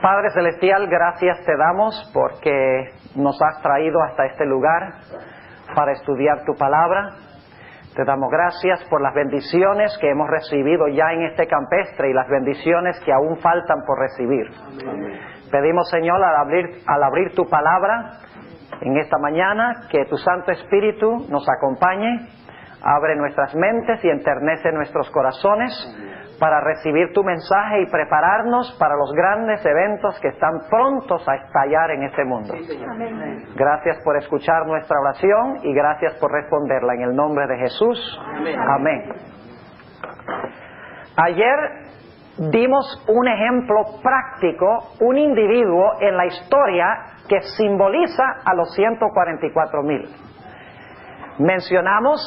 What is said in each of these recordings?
Padre Celestial, gracias te damos porque nos has traído hasta este lugar para estudiar tu palabra. Te damos gracias por las bendiciones que hemos recibido ya en este campestre y las bendiciones que aún faltan por recibir. Amén. Pedimos, Señor, al abrir tu palabra en esta mañana, que tu Santo Espíritu nos acompañe, abre nuestras mentes y enternece nuestros corazones para recibir tu mensaje y prepararnos para los grandes eventos que están prontos a estallar en este mundo. Amén. Gracias por escuchar nuestra oración y gracias por responderla en el nombre de Jesús. Amén. Amén. Ayer dimos un ejemplo práctico, un individuo en la historia que simboliza a los 144,000. Mencionamos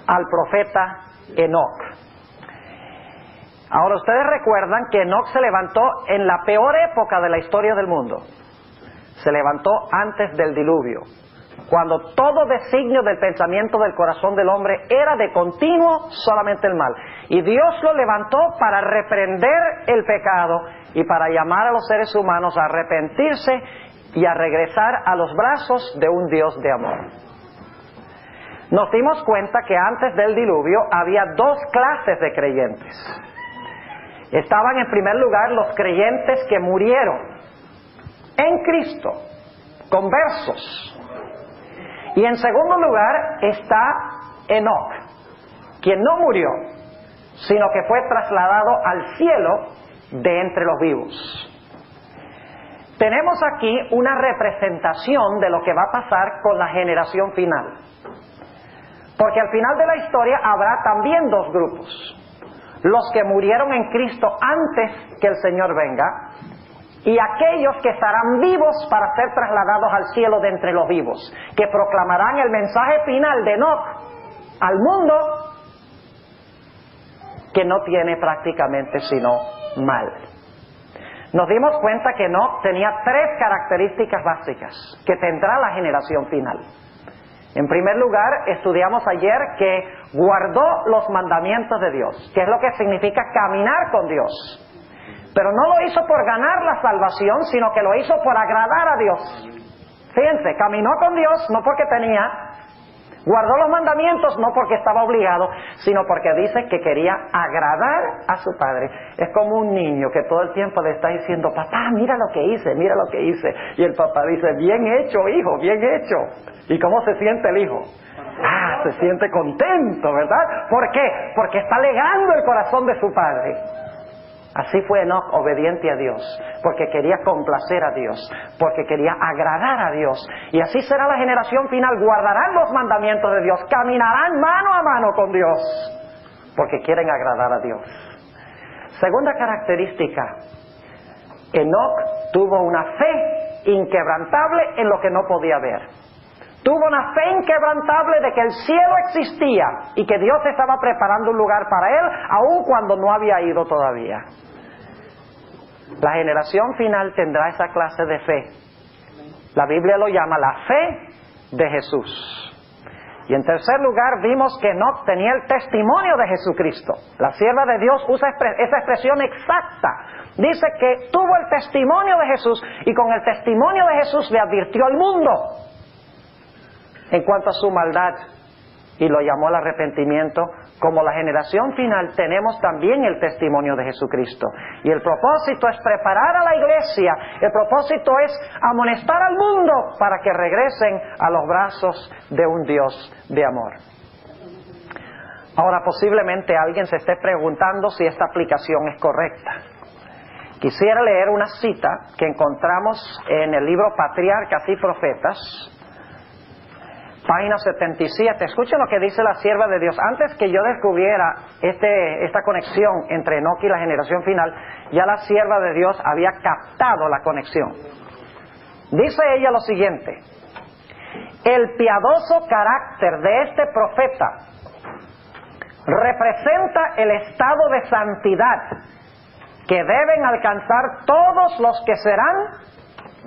al profeta Enoc. Ahora ustedes recuerdan que Enoc se levantó en la peor época de la historia del mundo. Se levantó antes del diluvio, cuando todo designio del pensamiento del corazón del hombre era de continuo solamente el mal. Y Dios lo levantó para reprender el pecado y para llamar a los seres humanos a arrepentirse y a regresar a los brazos de un Dios de amor. Nos dimos cuenta que antes del diluvio había dos clases de creyentes. Estaban en primer lugar los creyentes que murieron en Cristo, conversos. Y en segundo lugar está Enoc, quien no murió, sino que fue trasladado al cielo de entre los vivos. Tenemos aquí una representación de lo que va a pasar con la generación final. Porque al final de la historia habrá también dos grupos. Los que murieron en Cristo antes que el Señor venga y aquellos que estarán vivos para ser trasladados al cielo de entre los vivos, que proclamarán el mensaje final de Enoc al mundo, que no tiene prácticamente sino mal. Nos dimos cuenta que Enoc tenía tres características básicas que tendrá la generación final. En primer lugar, estudiamos ayer que guardó los mandamientos de Dios, que es lo que significa caminar con Dios. Pero no lo hizo por ganar la salvación, sino que lo hizo por agradar a Dios. Fíjense, caminó con Dios no porque tenía, guardó los mandamientos no porque estaba obligado, sino porque dice que quería agradar a su padre. Es como un niño que todo el tiempo le está diciendo: papá, mira lo que hice, mira lo que hice. Y el papá dice: bien hecho, hijo, bien hecho. ¿Y cómo se siente el hijo? Se siente contento, ¿verdad? ¿Por qué? Porque está alegando el corazón de su padre. Así fue Enoc, obediente a Dios, porque quería complacer a Dios, porque quería agradar a Dios. Y así será la generación final: guardarán los mandamientos de Dios, caminarán mano a mano con Dios, porque quieren agradar a Dios. Segunda característica: Enoc tuvo una fe inquebrantable en lo que no podía ver. Tuvo una fe inquebrantable de que el cielo existía y que Dios estaba preparando un lugar para él, aun cuando no había ido todavía. La generación final tendrá esa clase de fe. La Biblia lo llama la fe de Jesús. Y en tercer lugar, vimos que Enoc tenía el testimonio de Jesucristo. La sierva de Dios usa esa expresión exacta. Dice que tuvo el testimonio de Jesús y con el testimonio de Jesús le advirtió al mundo en cuanto a su maldad y lo llamó al arrepentimiento. Como la generación final tenemos también el testimonio de Jesucristo, y el propósito es preparar a la iglesia, el propósito es amonestar al mundo para que regresen a los brazos de un Dios de amor. Ahora, posiblemente alguien se esté preguntando si esta aplicación es correcta. Quisiera leer una cita que encontramos en el libro Patriarcas y Profetas, página 77. Escuchen lo que dice la sierva de Dios. Antes que yo descubriera esta conexión entre Enoc y la generación final, ya la sierva de Dios había captado la conexión. Dice ella lo siguiente: el piadoso carácter de este profeta representa el estado de santidad que deben alcanzar todos los que serán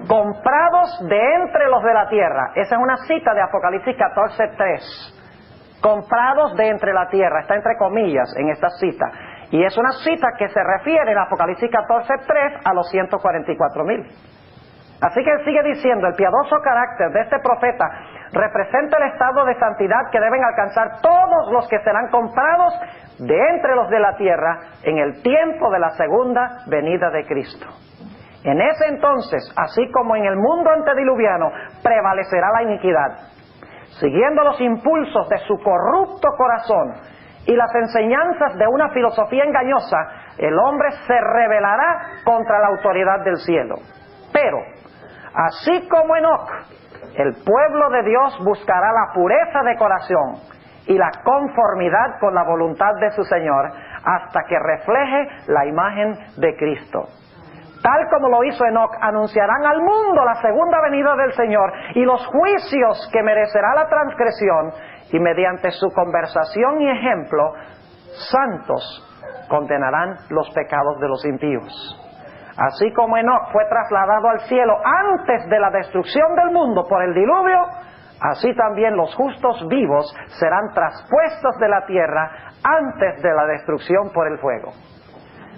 comprados de entre los de la tierra. Esa es una cita de Apocalipsis 14:3. Comprados de entre la tierra, está entre comillas en esta cita. Y es una cita que se refiere en Apocalipsis 14:3 a los 144,000. Así que él sigue diciendo, el piadoso carácter de este profeta representa el estado de santidad que deben alcanzar todos los que serán comprados de entre los de la tierra en el tiempo de la segunda venida de Cristo. En ese entonces, así como en el mundo antediluviano, prevalecerá la iniquidad, siguiendo los impulsos de su corrupto corazón y las enseñanzas de una filosofía engañosa, el hombre se rebelará contra la autoridad del cielo. Pero, así como Enoc, el pueblo de Dios buscará la pureza de corazón y la conformidad con la voluntad de su Señor hasta que refleje la imagen de Cristo. Tal como lo hizo Enoc, anunciarán al mundo la segunda venida del Señor y los juicios que merecerá la transgresión, y mediante su conversación y ejemplo, santos condenarán los pecados de los impíos. Así como Enoc fue trasladado al cielo antes de la destrucción del mundo por el diluvio, así también los justos vivos serán traspuestos de la tierra antes de la destrucción por el fuego.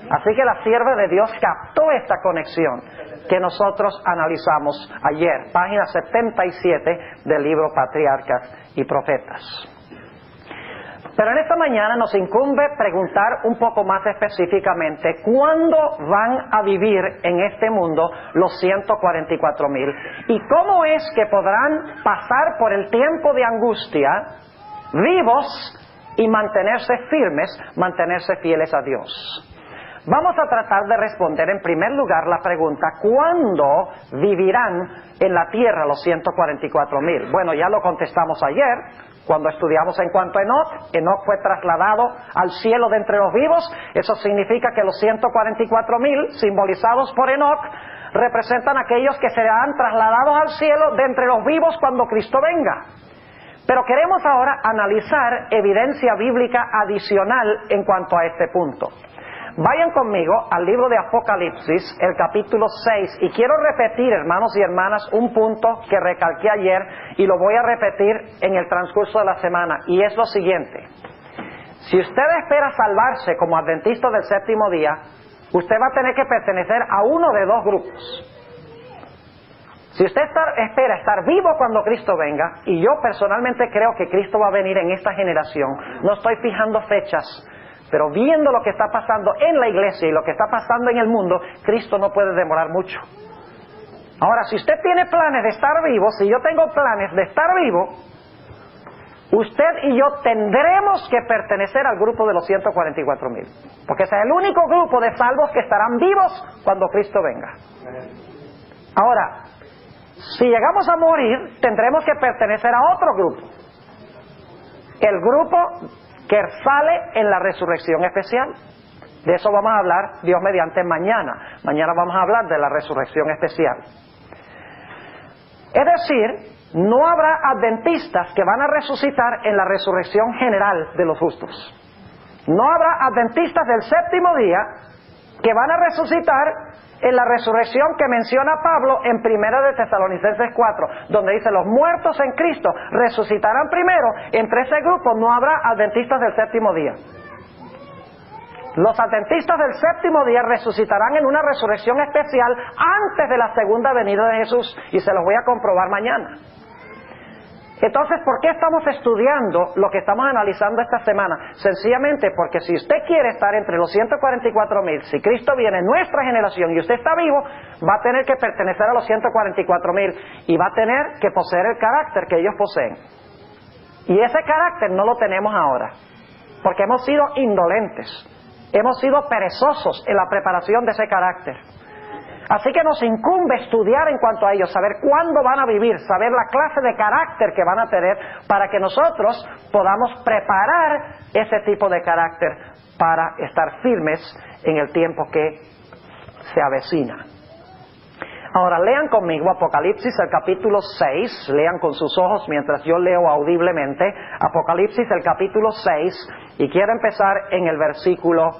Así que la sierva de Dios captó esta conexión que nosotros analizamos ayer, página 77 del libro Patriarcas y Profetas. Pero en esta mañana nos incumbe preguntar un poco más específicamente ¿cuándo van a vivir en este mundo los 144,000? ¿Y cómo es que podrán pasar por el tiempo de angustia vivos y mantenerse firmes, mantenerse fieles a Dios? Vamos a tratar de responder en primer lugar la pregunta ¿cuándo vivirán en la tierra los 144,000? Bueno, ya lo contestamos ayer cuando estudiamos en cuanto a Enoc. Enoc fue trasladado al cielo de entre los vivos. Eso significa que los 144,000 simbolizados por Enoc representan aquellos que serán trasladados al cielo de entre los vivos cuando Cristo venga. Pero queremos ahora analizar evidencia bíblica adicional en cuanto a este punto. Vayan conmigo al libro de Apocalipsis, el capítulo 6, y quiero repetir, hermanos y hermanas, un punto que recalqué ayer y lo voy a repetir en el transcurso de la semana, y es lo siguiente. Si usted espera salvarse como adventista del séptimo día, usted va a tener que pertenecer a uno de dos grupos. Si usted espera estar vivo cuando Cristo venga, y yo personalmente creo que Cristo va a venir en esta generación, no estoy fijando fechas, pero viendo lo que está pasando en la iglesia y lo que está pasando en el mundo, Cristo no puede demorar mucho. Ahora, si usted tiene planes de estar vivo, si yo tengo planes de estar vivo, usted y yo tendremos que pertenecer al grupo de los 144,000. Porque ese es el único grupo de salvos que estarán vivos cuando Cristo venga. Ahora, si llegamos a morir, tendremos que pertenecer a otro grupo. El grupo que sale en la resurrección especial. De eso vamos a hablar, Dios mediante, mañana. Mañana vamos a hablar de la resurrección especial. Es decir, no habrá adventistas que van a resucitar en la resurrección general de los justos. No habrá adventistas del séptimo día que van a resucitar en la resurrección que menciona Pablo en 1 de Tesalonicenses 4, donde dice los muertos en Cristo resucitarán primero. Entre ese grupo no habrá adventistas del séptimo día. Los adventistas del séptimo día resucitarán en una resurrección especial antes de la segunda venida de Jesús, y se los voy a comprobar mañana. Entonces, ¿por qué estamos estudiando lo que estamos analizando esta semana? Sencillamente porque si usted quiere estar entre los 144,000, si Cristo viene en nuestra generación y usted está vivo, va a tener que pertenecer a los 144,000 y va a tener que poseer el carácter que ellos poseen. Y ese carácter no lo tenemos ahora, porque hemos sido indolentes, hemos sido perezosos en la preparación de ese carácter. Así que nos incumbe estudiar en cuanto a ellos, saber cuándo van a vivir, saber la clase de carácter que van a tener para que nosotros podamos preparar ese tipo de carácter para estar firmes en el tiempo que se avecina. Ahora lean conmigo Apocalipsis el capítulo 6, lean con sus ojos mientras yo leo audiblemente Apocalipsis el capítulo 6 y quiero empezar en el versículo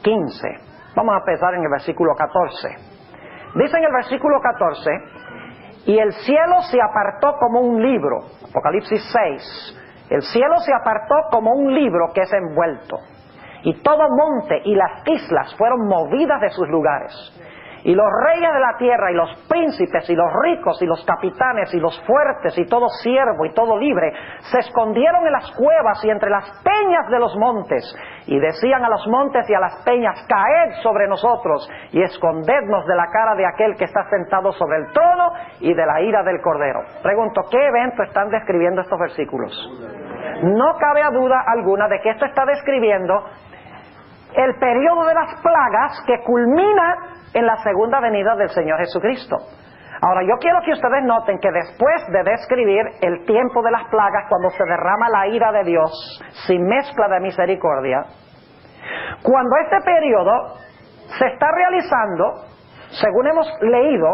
15. Vamos a empezar en el versículo 14. Dice en el versículo 14, y el cielo se apartó como un libro, Apocalipsis 6, el cielo se apartó como un libro que es envuelto, y todo monte y las islas fueron movidas de sus lugares. Y los reyes de la tierra, y los príncipes, y los ricos, y los capitanes, y los fuertes, y todo siervo, y todo libre, se escondieron en las cuevas y entre las peñas de los montes, y decían a los montes y a las peñas: caed sobre nosotros, y escondednos de la cara de aquel que está sentado sobre el trono, y de la ira del Cordero. Pregunto, ¿qué evento están describiendo estos versículos? No cabe duda alguna de que esto está describiendo el periodo de las plagas que culmina en la segunda venida del Señor Jesucristo. Ahora, yo quiero que ustedes noten que después de describir el tiempo de las plagas, cuando se derrama la ira de Dios sin mezcla de misericordia, cuando este periodo se está realizando, según hemos leído,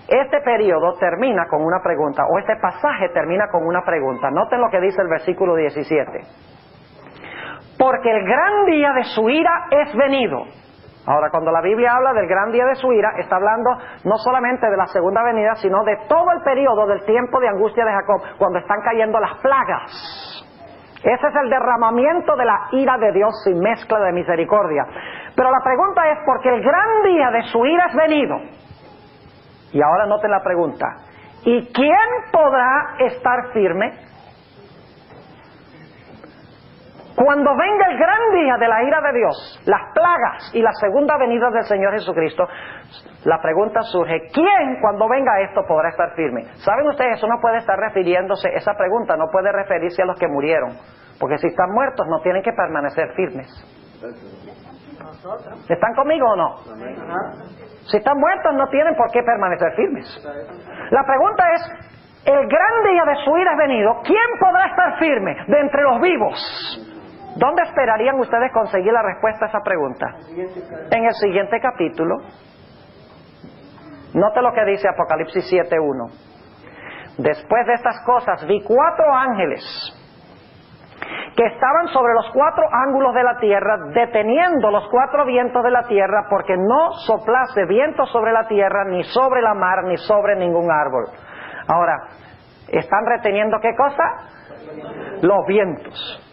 este periodo termina con una pregunta, o este pasaje termina con una pregunta. Noten lo que dice el versículo 17. Porque el gran día de su ira es venido. Ahora, cuando la Biblia habla del gran día de su ira, está hablando no solamente de la segunda venida, sino de todo el periodo del tiempo de angustia de Jacob, cuando están cayendo las plagas. Ese es el derramamiento de la ira de Dios sin mezcla de misericordia. Pero la pregunta es, porque el gran día de su ira es venido. Y ahora noten la pregunta: ¿y quién podrá estar firme? Cuando venga el gran día de la ira de Dios, las plagas y la segunda venida del Señor Jesucristo, la pregunta surge: ¿quién cuando venga esto podrá estar firme? ¿Saben ustedes? Eso no puede estar refiriéndose, esa pregunta no puede referirse a los que murieron, porque si están muertos no tienen que permanecer firmes. ¿Están conmigo o no? Si están muertos no tienen por qué permanecer firmes. La pregunta es: el gran día de su ira es venido, ¿quién podrá estar firme de entre los vivos? ¿Dónde esperarían ustedes conseguir la respuesta a esa pregunta? En el siguiente capítulo. Note lo que dice Apocalipsis 7:1. Después de estas cosas vi 4 ángeles que estaban sobre los 4 ángulos de la tierra, deteniendo los 4 vientos de la tierra, porque no soplase viento sobre la tierra, ni sobre la mar, ni sobre ningún árbol. Ahora, ¿están reteniendo qué cosa? Los vientos.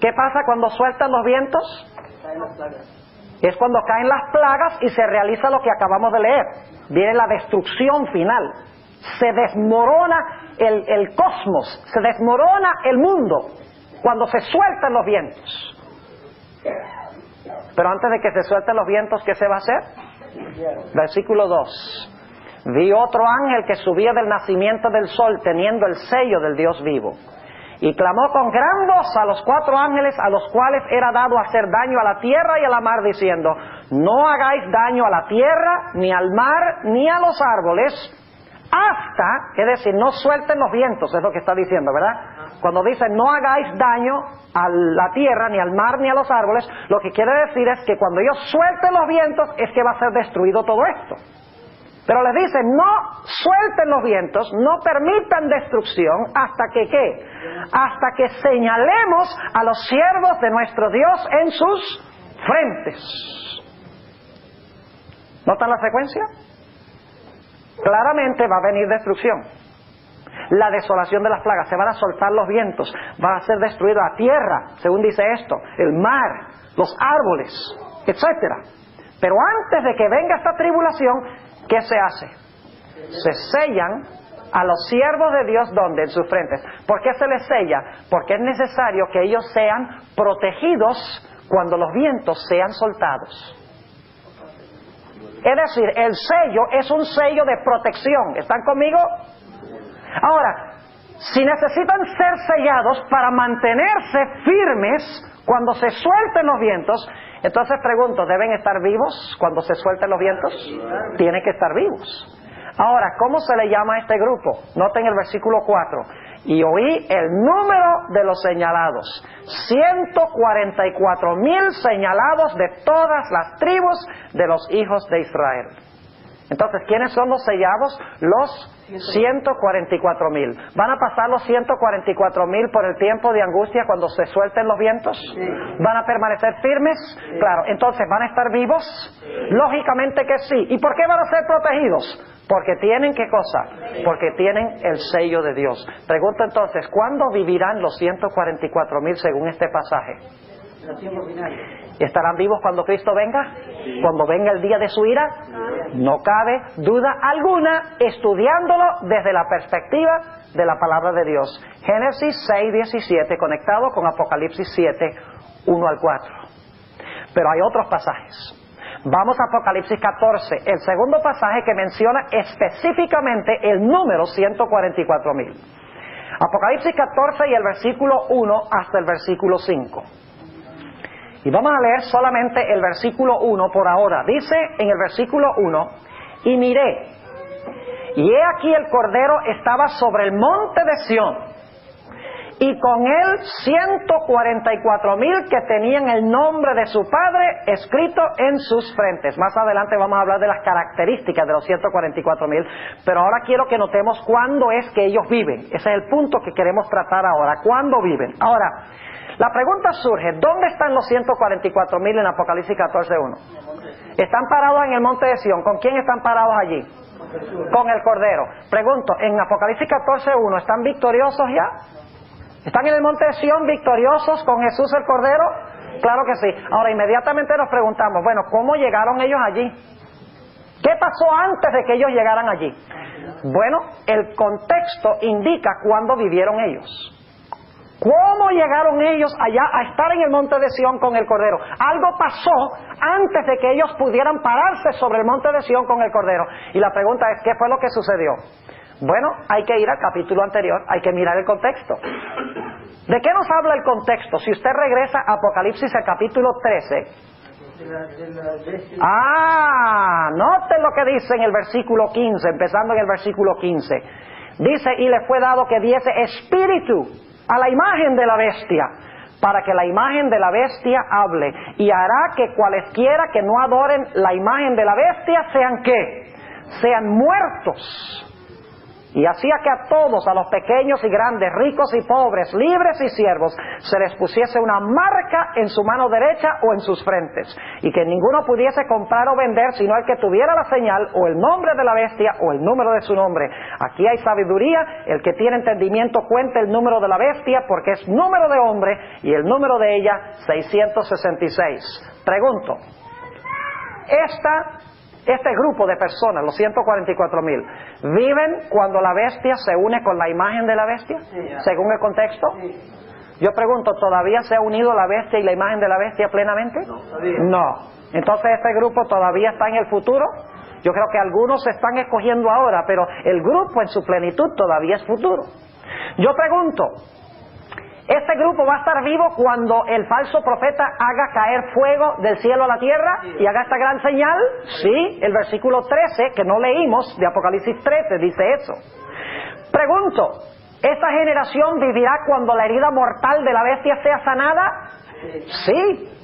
¿Qué pasa cuando sueltan los vientos? Es cuando caen las plagas y se realiza lo que acabamos de leer. Viene la destrucción final. Se desmorona el cosmos, se desmorona el mundo cuando se sueltan los vientos. Pero antes de que se suelten los vientos, ¿qué se va a hacer? Versículo 2. Vi otro ángel que subía del nacimiento del sol, teniendo el sello del Dios vivo. Y clamó con gran voz a los 4 ángeles, a los cuales era dado hacer daño a la tierra y a la mar, diciendo: no hagáis daño a la tierra, ni al mar, ni a los árboles, hasta, es decir, no suelten los vientos, es lo que está diciendo, ¿verdad? Cuando dice no hagáis daño a la tierra, ni al mar, ni a los árboles, lo que quiere decir es que cuando ellos suelten los vientos, es que va a ser destruido todo esto. Pero les dice: no suelten los vientos, no permitan destrucción, hasta que ¿qué? Hasta que señalemos a los siervos de nuestro Dios en sus frentes. ¿Notan la secuencia? Claramente va a venir destrucción. La desolación de las plagas, se van a soltar los vientos, va a ser destruida la tierra, según dice esto, el mar, los árboles, etcétera. Pero antes de que venga esta tribulación, ¿qué se hace? Se sellan a los siervos de Dios, ¿dónde? En sus frentes. ¿Por qué se les sella? Porque es necesario que ellos sean protegidos cuando los vientos sean soltados. Es decir, el sello es un sello de protección. ¿Están conmigo? Ahora, si necesitan ser sellados para mantenerse firmes cuando se suelten los vientos, entonces pregunto, ¿deben estar vivos cuando se suelten los vientos? Tienen que estar vivos. Ahora, ¿cómo se le llama a este grupo? Noten el versículo 4. Y oí el número de los señalados. 144,000 señalados de todas las tribus de los hijos de Israel. Entonces, ¿quiénes son los sellados? Los 144,000. ¿Van a pasar los 144,000 por el tiempo de angustia cuando se suelten los vientos? Sí. ¿Van a permanecer firmes? Sí. Claro. Entonces, ¿van a estar vivos? Sí. Lógicamente que sí. ¿Y por qué van a ser protegidos? Porque tienen, ¿qué cosa? Porque tienen el sello de Dios. Pregunto entonces, ¿cuándo vivirán los 144,000 según este pasaje? ¿Estarán vivos cuando Cristo venga? Cuando venga el día de su ira. No cabe duda alguna, estudiándolo desde la perspectiva de la palabra de Dios. Génesis 6:17 conectado con Apocalipsis 7:1-4. Pero hay otros pasajes. Vamos a Apocalipsis 14, el segundo pasaje que menciona específicamente el número 144,000. Apocalipsis 14 y el versículo 1 hasta el versículo 5. Y vamos a leer solamente el versículo 1 por ahora. Dice en el versículo 1: y miré, y he aquí el Cordero estaba sobre el monte de Sión, y con él 144,000 que tenían el nombre de su Padre escrito en sus frentes. Más adelante vamos a hablar de las características de los 144,000, pero ahora quiero que notemos cuándo es que ellos viven. Ese es el punto que queremos tratar ahora, ¿cuándo viven? Ahora, la pregunta surge, ¿dónde están los 144,000 en Apocalipsis 14:1? Están parados en el monte de Sión. ¿Con quién están parados allí? Con el Cordero. Pregunto, ¿en Apocalipsis 14:1 están victoriosos ya? ¿Están en el monte de Sión victoriosos con Jesús el Cordero? Claro que sí. Ahora inmediatamente nos preguntamos, bueno, ¿cómo llegaron ellos allí? ¿Qué pasó antes de que ellos llegaran allí? Bueno, el contexto indica cuándo vivieron ellos. ¿Cómo llegaron ellos allá a estar en el monte de Sión con el Cordero? Algo pasó antes de que ellos pudieran pararse sobre el monte de Sión con el Cordero. Y la pregunta es, ¿qué fue lo que sucedió? Bueno, hay que ir al capítulo anterior, hay que mirar el contexto. ¿De qué nos habla el contexto? Si usted regresa a Apocalipsis al capítulo 13... noten lo que dice en el versículo 15, empezando en el versículo 15. Dice, y le fue dado que diese espíritu a la imagen de la bestia, para que la imagen de la bestia hable, y hará que cualesquiera que no adoren la imagen de la bestia sean ¿qué? Sean muertos. Y hacía que a todos, a los pequeños y grandes, ricos y pobres, libres y siervos, se les pusiese una marca en su mano derecha o en sus frentes, y que ninguno pudiese comprar o vender, sino el que tuviera la señal, o el nombre de la bestia, o el número de su nombre. Aquí hay sabiduría, el que tiene entendimiento cuente el número de la bestia, porque es número de hombre, y el número de ella, 666. Pregunto, este grupo de personas, los 144,000, ¿viven cuando la bestia se une con la imagen de la bestia? Según el contexto. Yo pregunto, ¿todavía se ha unido la bestia y la imagen de la bestia plenamente? No. Entonces, ¿este grupo todavía está en el futuro? Yo creo que algunos se están escogiendo ahora, pero el grupo en su plenitud todavía es futuro. Yo pregunto, ¿este grupo va a estar vivo cuando el falso profeta haga caer fuego del cielo a la tierra y haga esta gran señal? Sí, el versículo 13, que no leímos, de Apocalipsis 13, dice eso. Pregunto, ¿esta generación vivirá cuando la herida mortal de la bestia sea sanada? Sí.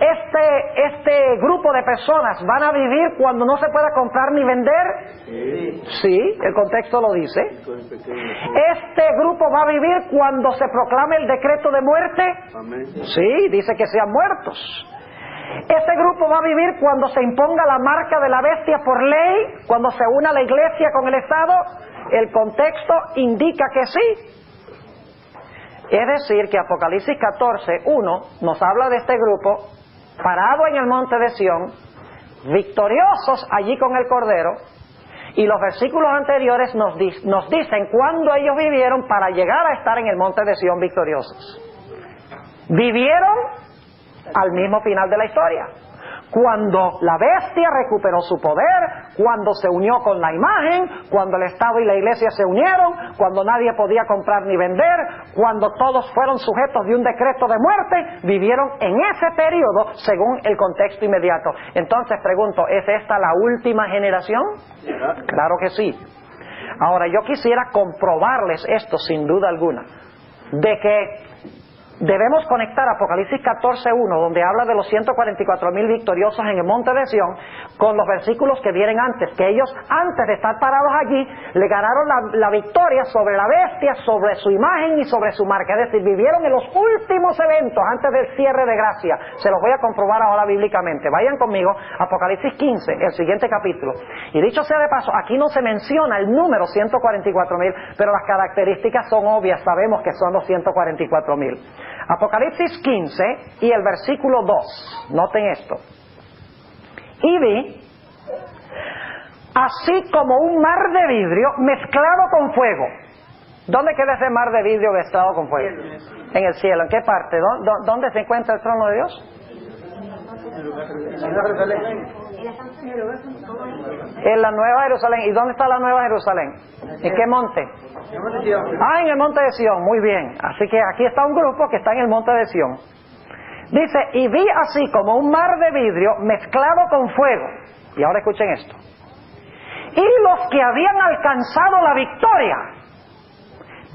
¿Este grupo de personas van a vivir cuando no se pueda comprar ni vender? Sí, el contexto lo dice. ¿Este grupo va a vivir cuando se proclame el decreto de muerte? Sí, dice que sean muertos. ¿Este grupo va a vivir cuando se imponga la marca de la bestia por ley? ¿Cuando se una la iglesia con el Estado? El contexto indica que sí. Es decir, que Apocalipsis 14:1 nos habla de este grupo parado en el monte de Sión, victoriosos allí con el Cordero, y los versículos anteriores nos dicen cuándo ellos vivieron para llegar a estar en el monte de Sión victoriosos. Vivieron al mismo final de la historia, cuando la bestia recuperó su poder, cuando se unió con la imagen, cuando el Estado y la Iglesia se unieron, cuando nadie podía comprar ni vender, cuando todos fueron sujetos de un decreto de muerte, vivieron en ese periodo según el contexto inmediato. Entonces pregunto, ¿es esta la última generación? Claro que sí. Ahora yo quisiera comprobarles esto sin duda alguna, de que debemos conectar Apocalipsis 14:1, donde habla de los 144,000 victoriosos en el monte de Sión, con los versículos que vienen antes, que ellos antes de estar parados allí, le ganaron la victoria sobre la bestia, sobre su imagen y sobre su marca. Es decir, vivieron en los últimos eventos antes del cierre de gracia. Se los voy a comprobar ahora bíblicamente. Vayan conmigo, Apocalipsis 15, el siguiente capítulo. Y dicho sea de paso, aquí no se menciona el número 144,000, pero las características son obvias, sabemos que son los 144,000. Apocalipsis 15 y el versículo 2. Noten esto. Y vi, así como un mar de vidrio mezclado con fuego. ¿Dónde queda ese mar de vidrio mezclado con fuego? En el cielo. ¿En qué parte? ¿Dónde se encuentra el trono de Dios? En la Nueva Jerusalén. ¿Y dónde está la Nueva Jerusalén? ¿En qué monte? En el monte de Sión. Muy bien. Así que aquí está un grupo que está en el monte de Sión. Dice, y vi así como un mar de vidrio mezclado con fuego. Y ahora escuchen esto. Y los que habían alcanzado la victoria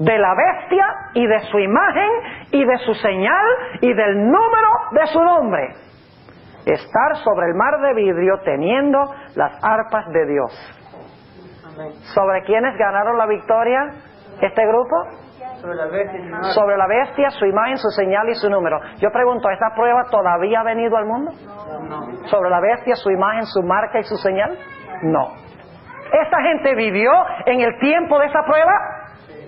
de la bestia y de su imagen y de su señal y del número de su nombre, estar sobre el mar de vidrio teniendo las arpas de Dios. Amén. ¿Sobre quiénes ganaron la victoria este grupo? Sobre la bestia, su imagen, su señal y su número. Yo pregunto, ¿esta prueba todavía ha venido al mundo? No. ¿Sobre la bestia, su imagen, su marca y su señal? No. ¿Esta gente vivió en el tiempo de esa prueba?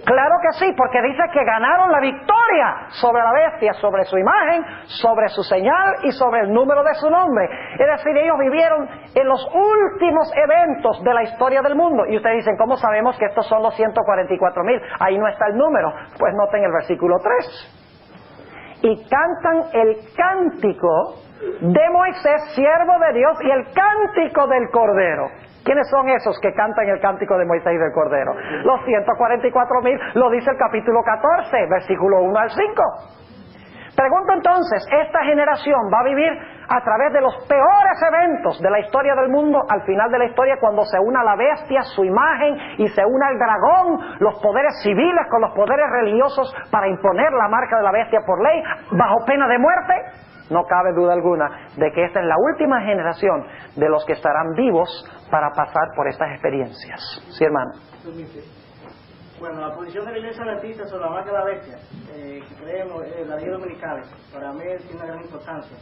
Claro que sí, porque dice que ganaron la victoria sobre la bestia, sobre su imagen, sobre su señal y sobre el número de su nombre. Es decir, ellos vivieron en los últimos eventos de la historia del mundo. Y ustedes dicen, ¿cómo sabemos que estos son los 144,000? Ahí no está el número. Pues noten el versículo 3. Y cantan el cántico de Moisés, siervo de Dios, y el cántico del Cordero. ¿Quiénes son esos que cantan el cántico de Moisés y del Cordero? Los 144,000, lo dice el capítulo 14, versículo 1 al 5. Pregunto entonces, ¿esta generación va a vivir a través de los peores eventos de la historia del mundo, al final de la historia, cuando se una la bestia, su imagen, y se una el dragón, los poderes civiles con los poderes religiosos para imponer la marca de la bestia por ley, bajo pena de muerte? No cabe duda alguna de que esta es la última generación de los que estarán vivos para pasar por estas experiencias. Sí, hermano. Bueno, la posición de la Iglesia Adventista sobre la marca de la bestia, que creemos en las leyes dominicales, para mí tiene una gran importancia.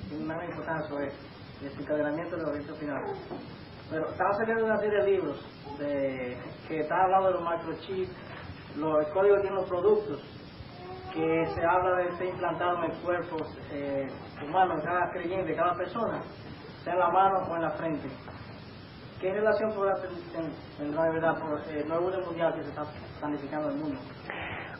Tiene una gran importancia el desencadenamiento del evento final. Pero estaba saliendo una serie de libros que están hablando de los microchips, el código de los productos, que se habla de ser implantado en el cuerpo humano, en cada creyente, de cada persona, sea en la mano o en la frente. ¿Qué relación podrá tener en la verdad por el nuevo orden mundial que se está planificando en el mundo?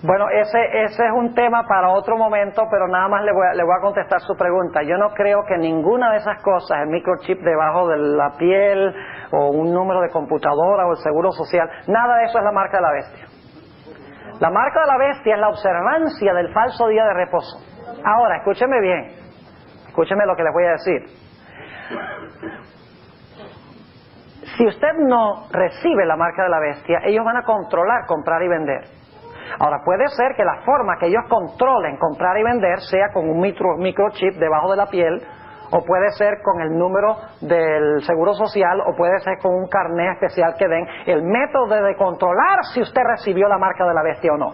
Bueno, ese es un tema para otro momento, pero nada más le voy a contestar su pregunta. Yo no creo que ninguna de esas cosas, el microchip debajo de la piel, o un número de computadora, o el seguro social, nada de eso es la marca de la bestia. La marca de la bestia es la observancia del falso día de reposo. Ahora, escúcheme bien, escúcheme lo que les voy a decir. Si usted no recibe la marca de la bestia, ellos van a controlar comprar y vender. Ahora, puede ser que la forma que ellos controlen comprar y vender sea con un microchip debajo de la piel, o puede ser con el número del seguro social, o puede ser con un carnet especial que den. El método de controlar si usted recibió la marca de la bestia o no.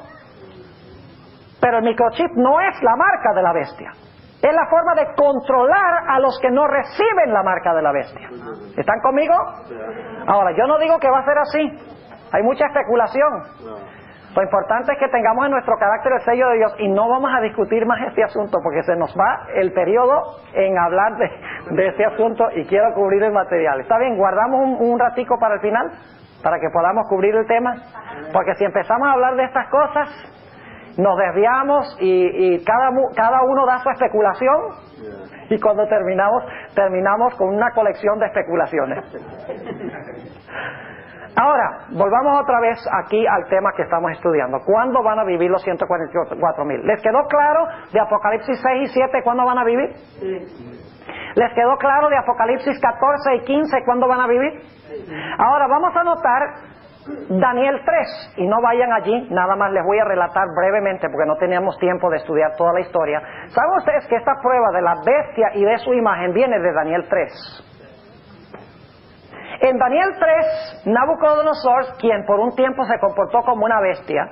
Pero el microchip no es la marca de la bestia. Es la forma de controlar a los que no reciben la marca de la bestia. ¿Están conmigo? Ahora, yo no digo que va a ser así. Hay mucha especulación. Lo importante es que tengamos en nuestro carácter el sello de Dios, y no vamos a discutir más este asunto porque se nos va el periodo en hablar de este asunto y quiero cubrir el material. ¿Está bien? ¿Guardamos un ratico para el final? Para que podamos cubrir el tema. Porque si empezamos a hablar de estas cosas, nos desviamos y cada uno da su especulación, y cuando terminamos con una colección de especulaciones. Ahora, volvamos otra vez aquí al tema que estamos estudiando. ¿Cuándo van a vivir los 144,000? ¿Les quedó claro de Apocalipsis 6 y 7 cuándo van a vivir? ¿Les quedó claro de Apocalipsis 14 y 15 cuándo van a vivir? Ahora vamos a notar Daniel 3, y no vayan allí, nada más les voy a relatar brevemente porque no teníamos tiempo de estudiar toda la historia. ¿Saben ustedes que esta prueba de la bestia y de su imagen viene de Daniel 3? En Daniel 3, Nabucodonosor, quien por un tiempo se comportó como una bestia,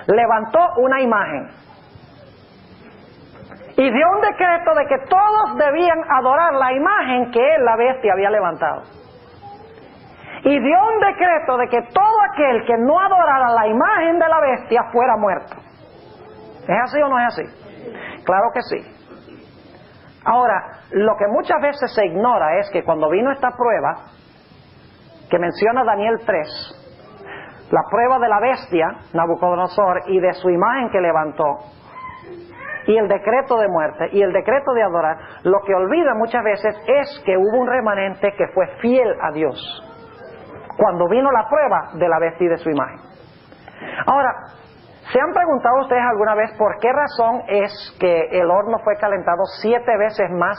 levantó una imagen y dio un decreto de que todos debían adorar la imagen que él, la bestia, había levantado. Y dio un decreto de que todo aquel que no adorara la imagen de la bestia fuera muerto. ¿Es así o no es así? Claro que sí. Ahora, lo que muchas veces se ignora es que cuando vino esta prueba, que menciona Daniel 3, la prueba de la bestia, Nabucodonosor, y de su imagen que levantó, y el decreto de muerte, y el decreto de adorar, lo que olvida muchas veces es que hubo un remanente que fue fiel a Dios, cuando vino la prueba de la bestia y de su imagen. Ahora, ¿se han preguntado ustedes alguna vez por qué razón es que el horno fue calentado 7 veces más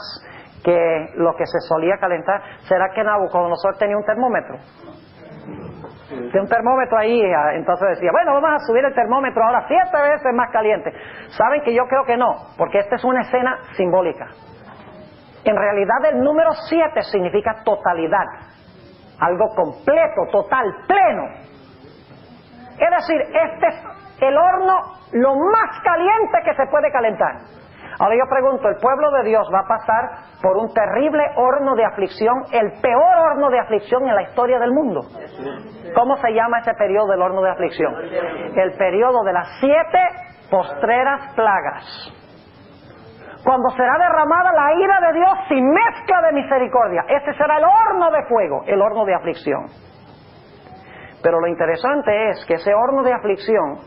que lo que se solía calentar? ¿Será que Nabucodonosor tenía un termómetro? De un termómetro ahí, entonces decía, bueno, vamos a subir el termómetro ahora 7 veces más caliente. ¿Saben que yo creo que no? Porque esta es una escena simbólica. En realidad el número 7 significa totalidad, algo completo, total, pleno. Es decir, este es el horno lo más caliente que se puede calentar. Ahora yo pregunto, ¿el pueblo de Dios va a pasar por un terrible horno de aflicción, el peor horno de aflicción en la historia del mundo? ¿Cómo se llama ese periodo del horno de aflicción? El periodo de las 7 postreras plagas, cuando será derramada la ira de Dios sin mezcla de misericordia. Ese será el horno de fuego, el horno de aflicción. Pero lo interesante es que ese horno de aflicción,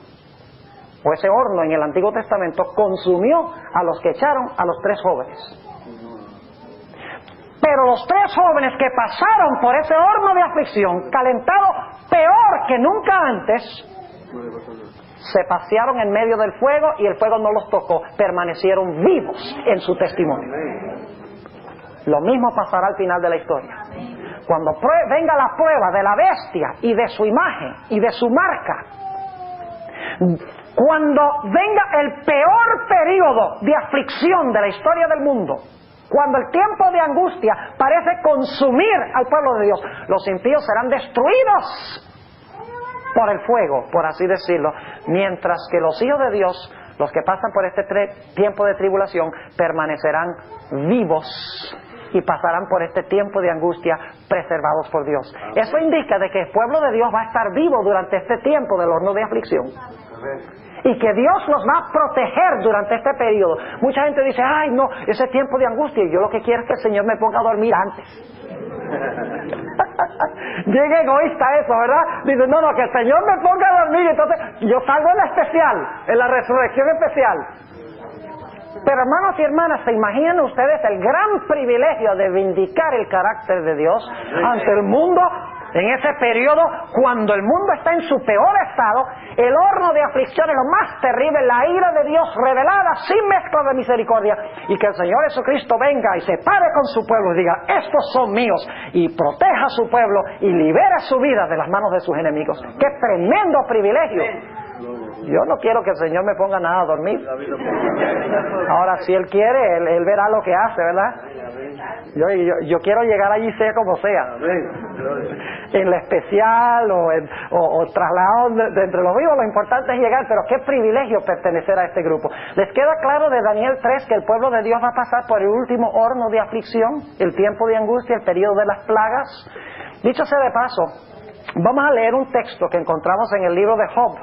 o ese horno en el Antiguo Testamento, consumió a los que echaron a los 3 jóvenes. Pero los 3 jóvenes que pasaron por ese horno de aflicción, calentado peor que nunca antes, se pasearon en medio del fuego y el fuego no los tocó, permanecieron vivos en su testimonio. Lo mismo pasará al final de la historia. Cuando venga la prueba de la bestia y de su imagen y de su marca, cuando venga el peor periodo de aflicción de la historia del mundo, cuando el tiempo de angustia parece consumir al pueblo de Dios, los impíos serán destruidos por el fuego, por así decirlo, mientras que los hijos de Dios, los que pasan por este tiempo de tribulación, permanecerán vivos y pasarán por este tiempo de angustia preservados por Dios. Eso indica de que el pueblo de Dios va a estar vivo durante este tiempo del horno de aflicción. Y que Dios los va a proteger durante este periodo. Mucha gente dice, ay no, ese tiempo de angustia, y yo lo que quiero es que el Señor me ponga a dormir antes. Llega egoísta eso, ¿verdad? Dice, no, que el Señor me ponga a dormir, entonces yo salgo en la especial, en la resurrección especial. Pero hermanos y hermanas, ¿se imaginan ustedes el gran privilegio de vindicar el carácter de Dios ante el mundo? En ese periodo, cuando el mundo está en su peor estado, el horno de aflicción es lo más terrible, la ira de Dios revelada sin mezcla de misericordia, y que el Señor Jesucristo venga y se pare con su pueblo y diga, estos son míos, y proteja a su pueblo y libere su vida de las manos de sus enemigos. ¡Qué tremendo privilegio! Yo no quiero que el Señor me ponga nada a dormir. Ahora, si Él quiere, Él verá lo que hace, ¿verdad? Yo quiero llegar allí sea como sea, en la especial o trasladado de entre los vivos. Lo importante es llegar, pero qué privilegio pertenecer a este grupo. ¿Les queda claro de Daniel 3 que el pueblo de Dios va a pasar por el último horno de aflicción, el tiempo de angustia, el periodo de las plagas? Dicho sea de paso, vamos a leer un texto que encontramos en el libro de Job,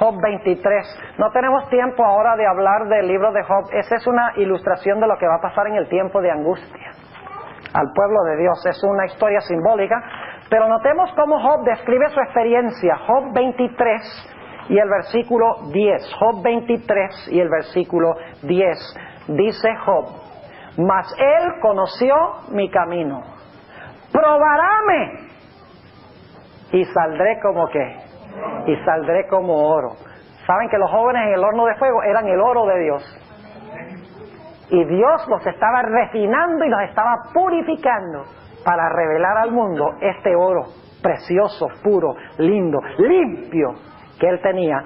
Job 23. No tenemos tiempo ahora de hablar del libro de Job. Esa es una ilustración de lo que va a pasar en el tiempo de angustia al pueblo de Dios. Es una historia simbólica, pero notemos cómo Job describe su experiencia. Job 23 y el versículo 10. Job 23 y el versículo 10. Dice Job, mas él conoció mi camino, probaráme y saldré como qué, y saldré como oro. Saben que los jóvenes en el horno de fuego eran el oro de Dios, y Dios los estaba refinando y los estaba purificando para revelar al mundo este oro precioso, puro, lindo, limpio que Él tenía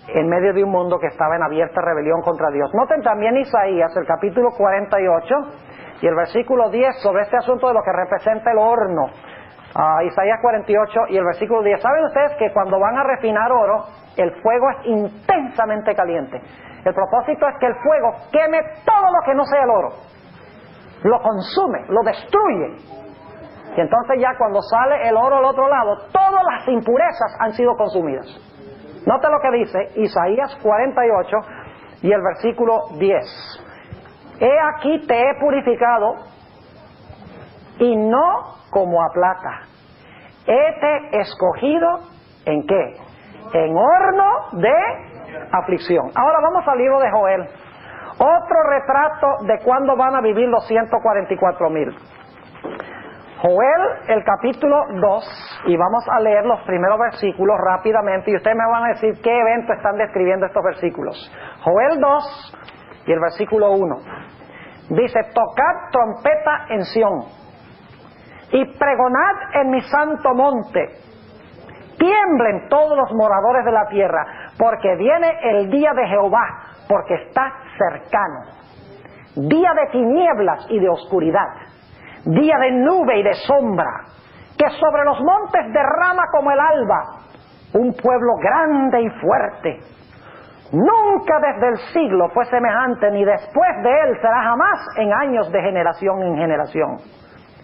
en medio de un mundo que estaba en abierta rebelión contra Dios. Noten también Isaías, el capítulo 48 y el versículo 10 sobre este asunto de lo que representa el horno. Isaías 48 y el versículo 10. ¿Saben ustedes que cuando van a refinar oro, el fuego es intensamente caliente? El propósito es que el fuego queme todo lo que no sea el oro, lo consume, lo destruye, y entonces ya cuando sale el oro al otro lado, todas las impurezas han sido consumidas. Note lo que dice Isaías 48 y el versículo 10. He aquí te he purificado, y no como a plata. Hete escogido, ¿en qué? En horno de aflicción. Ahora vamos al libro de Joel. Otro retrato de cuándo van a vivir los 144,000. Joel, el capítulo 2, y vamos a leer los primeros versículos rápidamente, y ustedes me van a decir qué evento están describiendo estos versículos. Joel 2, y el versículo 1. Dice, tocad trompeta en Sión, y pregonad en mi santo monte. Tiemblen todos los moradores de la tierra, porque viene el día de Jehová, porque está cercano. Día de tinieblas y de oscuridad, día de nube y de sombra, que sobre los montes derrama como el alba, un pueblo grande y fuerte. Nunca desde el siglo fue semejante, ni después de él será jamás en años de generación en generación.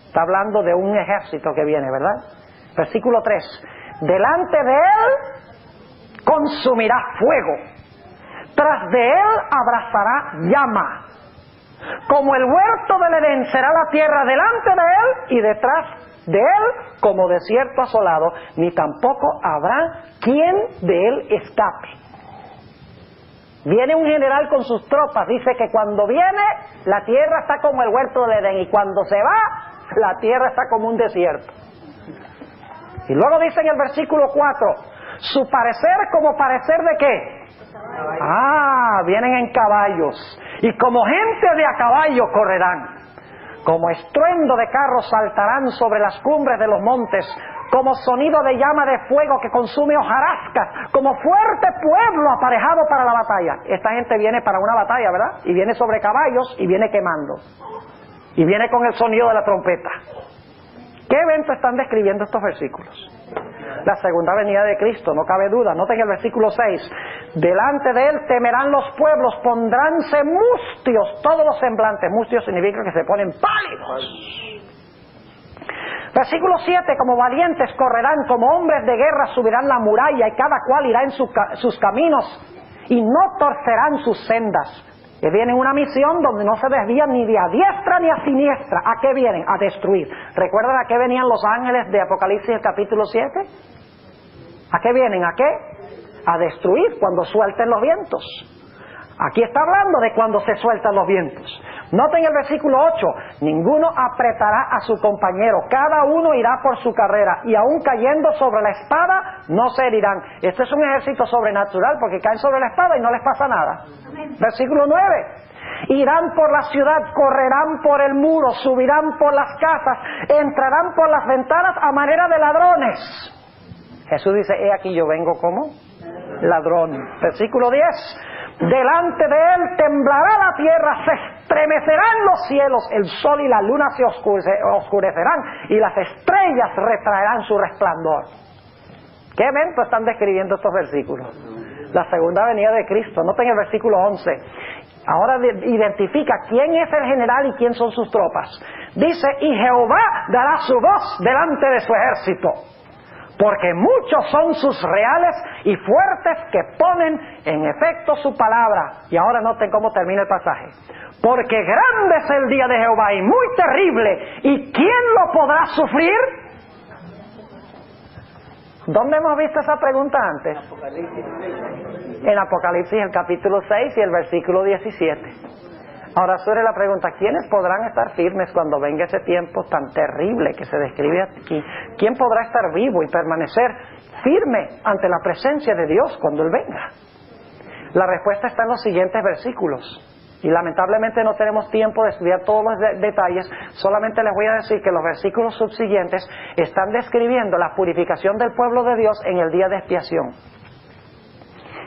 Está hablando de un ejército que viene, ¿verdad? Versículo 3. Delante de él consumirá fuego, tras de él abrazará llama. Como el huerto del Edén será la tierra delante de él, y detrás de él como desierto asolado, ni tampoco habrá quien de él escape. Viene un general con sus tropas, dice que cuando viene la tierra está como el huerto del Edén, y cuando se va la tierra está como un desierto. Y luego dice en el versículo 4, su parecer como parecer de qué. Vienen en caballos, y como gente de a caballo correrán, como estruendo de carros saltarán sobre las cumbres de los montes, como sonido de llama de fuego que consume hojarascas, como fuerte pueblo aparejado para la batalla. Esta gente viene para una batalla, ¿verdad? Y viene sobre caballos y viene quemando, y viene con el sonido de la trompeta. ¿Qué evento están describiendo estos versículos? La segunda venida de Cristo, no cabe duda. Noten el versículo 6. Delante de él temerán los pueblos, pondránse mustios todos los semblantes. Mustios significa que se ponen pálidos. Versículo 7. Como valientes correrán, como hombres de guerra subirán la muralla, y cada cual irá en sus caminos, y no torcerán sus sendas. Que vienen una misión donde no se desvían ni de a diestra ni a siniestra. ¿A qué vienen? A destruir. ¿Recuerdan a qué venían los ángeles de Apocalipsis el capítulo 7? ¿A qué vienen? ¿A qué? A destruir cuando suelten los vientos. Aquí está hablando de cuando se sueltan los vientos. Noten el versículo 8. Ninguno apretará a su compañero, cada uno irá por su carrera, y aun cayendo sobre la espada no se herirán. Este es un ejército sobrenatural, porque caen sobre la espada y no les pasa nada. Versículo 9. Irán por la ciudad, correrán por el muro, subirán por las casas, entrarán por las ventanas a manera de ladrones. Jesús dice, he aquí yo vengo como ladrón. Versículo 10. Delante de él temblará la tierra, se estremecerán los cielos, el sol y la luna se oscurecerán, y las estrellas retraerán su resplandor. ¿Qué evento están describiendo estos versículos? La segunda venida de Cristo. Noten el versículo 11. Ahora identifica quién es el general y quién son sus tropas. Dice, y Jehová dará su voz delante de su ejército, porque muchos son sus reales y fuertes que ponen en efecto su palabra. Y ahora noten cómo termina el pasaje. Porque grande es el día de Jehová y muy terrible, ¿y quién lo podrá sufrir? ¿Dónde hemos visto esa pregunta antes? En Apocalipsis, el capítulo 6 y el versículo 17. Ahora surge la pregunta, ¿quiénes podrán estar firmes cuando venga ese tiempo tan terrible que se describe aquí? ¿Quién podrá estar vivo y permanecer firme ante la presencia de Dios cuando Él venga? La respuesta está en los siguientes versículos. Y lamentablemente no tenemos tiempo de estudiar todos los detalles, solamente les voy a decir que los versículos subsiguientes están describiendo la purificación del pueblo de Dios en el día de expiación.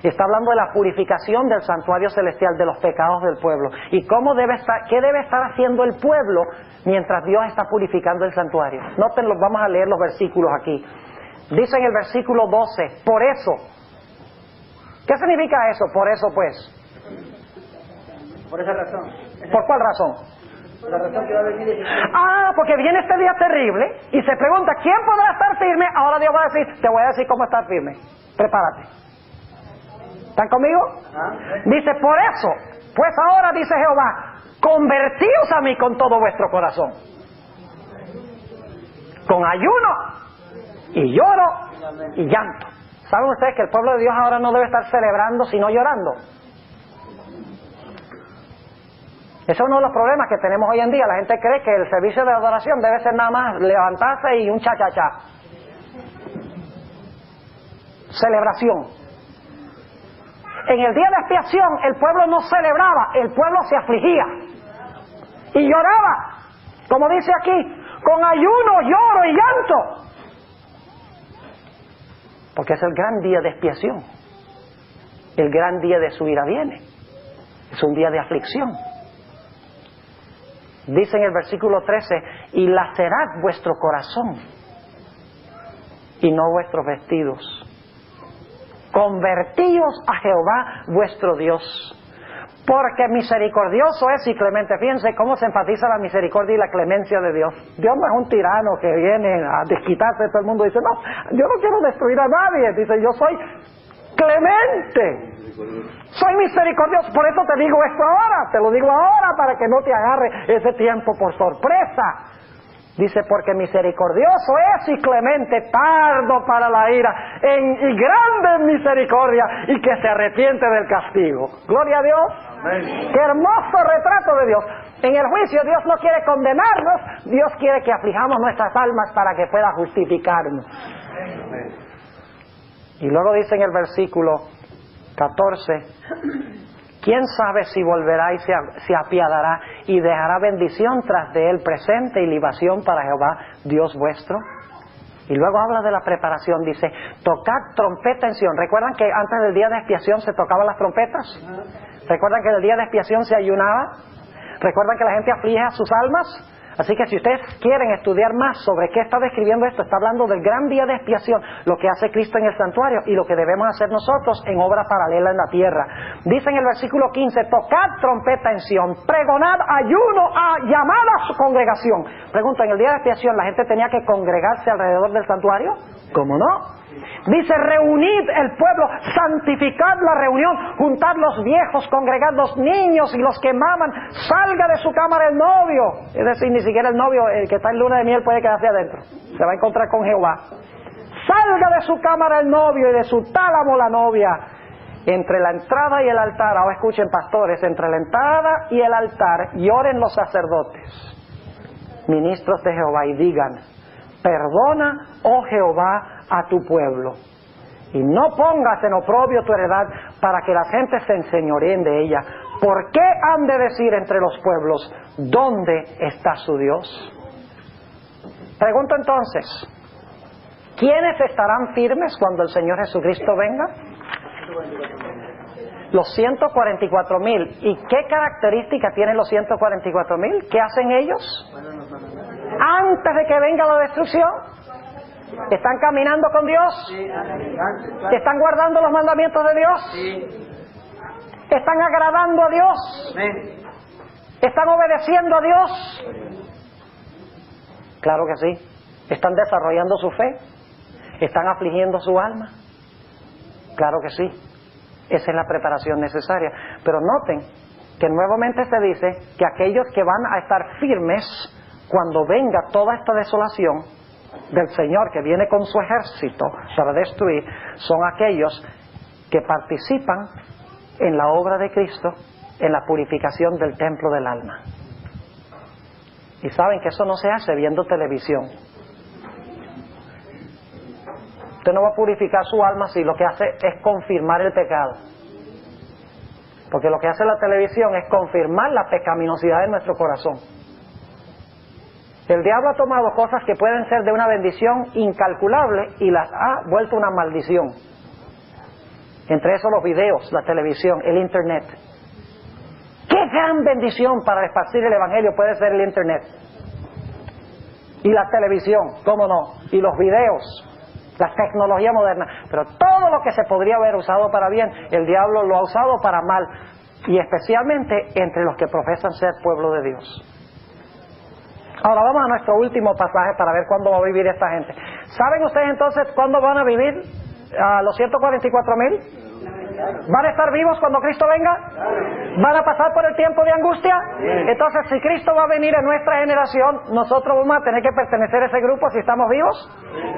Está hablando de la purificación del santuario celestial, de los pecados del pueblo. Y qué debe estar haciendo el pueblo mientras Dios está purificando el santuario. Nótenlo, vamos a leer los versículos aquí. Dice en el versículo 12, por eso. ¿Qué significa eso? Por eso pues. Por esa razón. ¿Por cuál razón? Por la razón que va a venir. Porque viene este día terrible y se pregunta, ¿quién podrá estar firme? Ahora Dios va a decir, te voy a decir cómo estar firme. Prepárate. ¿Están conmigo? Dice, por eso, pues ahora dice Jehová, convertíos a mí con todo vuestro corazón, con ayuno y lloro y llanto. ¿Saben ustedes que el pueblo de Dios ahora no debe estar celebrando sino llorando? Ese es uno de los problemas que tenemos hoy en día. La gente cree que el servicio de adoración debe ser nada más levantarse y un cha-cha-cha. Celebración. En el día de expiación el pueblo no celebraba, el pueblo se afligía y lloraba, como dice aquí, con ayuno, lloro y llanto, porque es el gran día de expiación. El gran día de su ira viene. Es un día de aflicción. Dice en el versículo 13, y lacerad vuestro corazón y no vuestros vestidos. Convertíos a Jehová vuestro Dios, porque misericordioso es y clemente. Fíjense cómo se enfatiza la misericordia y la clemencia de Dios. Dios no es un tirano que viene a desquitarse de todo el mundo y dice, no, yo no quiero destruir a nadie. Dice, yo soy clemente, soy misericordioso. Por eso te digo esto ahora, te lo digo ahora para que no te agarre ese tiempo por sorpresa. Dice, porque misericordioso es y clemente, tardo para la ira, y grande en misericordia, y que se arrepiente del castigo. Gloria a Dios. Amén. Qué hermoso retrato de Dios. En el juicio Dios no quiere condenarnos, Dios quiere que aflijamos nuestras almas para que pueda justificarnos. Amén. Y luego dice en el versículo 14, ¿quién sabe si volverá y se apiadará y dejará bendición tras de él presente y libación para Jehová Dios vuestro? Y luego habla de la preparación, dice, tocad trompeta en Sión. ¿Recuerdan que antes del día de expiación se tocaban las trompetas? ¿Recuerdan que en el día de expiación se ayunaba? ¿Recuerdan que la gente aflige a sus almas? Así que si ustedes quieren estudiar más sobre qué está describiendo esto, está hablando del gran día de expiación, lo que hace Cristo en el santuario y lo que debemos hacer nosotros en obra paralela en la tierra. Dice en el versículo 15, tocad trompeta en Sión, pregonad ayuno, llamad a su congregación. Pregunta, ¿en el día de expiación la gente tenía que congregarse alrededor del santuario? ¿Cómo no? Dice, reunid el pueblo, santificad la reunión, juntad los viejos, congregad los niños y los que maman, salga de su cámara el novio. Es decir, ni siquiera el novio, el que está en luna de miel, puede quedarse adentro. Se va a encontrar con Jehová. Salga de su cámara el novio y de su tálamo la novia. Entre la entrada y el altar, ahora escuchen pastores, entre la entrada y el altar lloren los sacerdotes, ministros de Jehová, y digan, perdona, oh Jehová, a tu pueblo, y no pongas en oprobio tu heredad, para que la gente se enseñoreen de ella. ¿Por qué han de decir entre los pueblos, ¿dónde está su Dios? Pregunto entonces, ¿quiénes estarán firmes cuando el Señor Jesucristo venga? Los 144,000. ¿Y qué característica tienen los 144,000? ¿Qué hacen ellos? Antes de que venga la destrucción, ¿están caminando con Dios? ¿Están guardando los mandamientos de Dios? ¿Están agradando a Dios? ¿Están obedeciendo a Dios? Claro que sí. ¿Están desarrollando su fe? ¿Están afligiendo su alma? Claro que sí. Esa es la preparación necesaria. Pero noten que nuevamente se dice que aquellos que van a estar firmes cuando venga toda esta desolación del Señor que viene con su ejército para destruir, son aquellos que participan en la obra de Cristo, en la purificación del templo del alma. Y saben que eso no se hace viendo televisión. Usted no va a purificar su alma si lo que hace es confirmar el pecado. Porque lo que hace la televisión es confirmar la pecaminosidad de nuestro corazón. El diablo ha tomado cosas que pueden ser de una bendición incalculable y las ha vuelto una maldición. Entre eso los videos, la televisión, el internet. ¡Qué gran bendición para esparcir el evangelio puede ser el internet! Y la televisión, ¿cómo no? Y los videos, la tecnología moderna. Pero todo lo que se podría haber usado para bien, el diablo lo ha usado para mal. Y especialmente entre los que profesan ser pueblo de Dios. Ahora vamos a nuestro último pasaje para ver cuándo va a vivir esta gente. ¿Saben ustedes entonces cuándo van a vivir los 144,000? ¿Van a estar vivos cuando Cristo venga? ¿Van a pasar por el tiempo de angustia? Entonces, si Cristo va a venir en nuestra generación, nosotros vamos a tener que pertenecer a ese grupo si estamos vivos.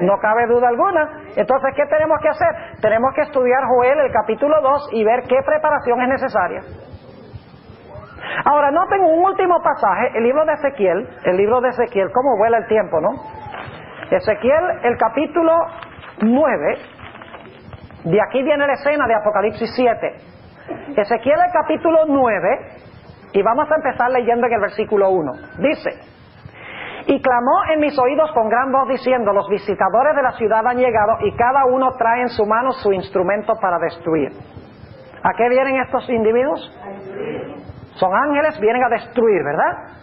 No cabe duda alguna. Entonces, ¿qué tenemos que hacer? Tenemos que estudiar Joel, el capítulo 2, y ver qué preparación es necesaria. Ahora, noten un último pasaje, el libro de Ezequiel, cómo vuela el tiempo, ¿no? Ezequiel, el capítulo 9, de aquí viene la escena de Apocalipsis 7. Ezequiel, el capítulo 9, y vamos a empezar leyendo en el versículo 1. Dice: y clamó en mis oídos con gran voz diciendo, los visitadores de la ciudad han llegado y cada uno trae en su mano su instrumento para destruir. ¿A qué vienen estos individuos? Son ángeles, vienen a destruir, ¿verdad?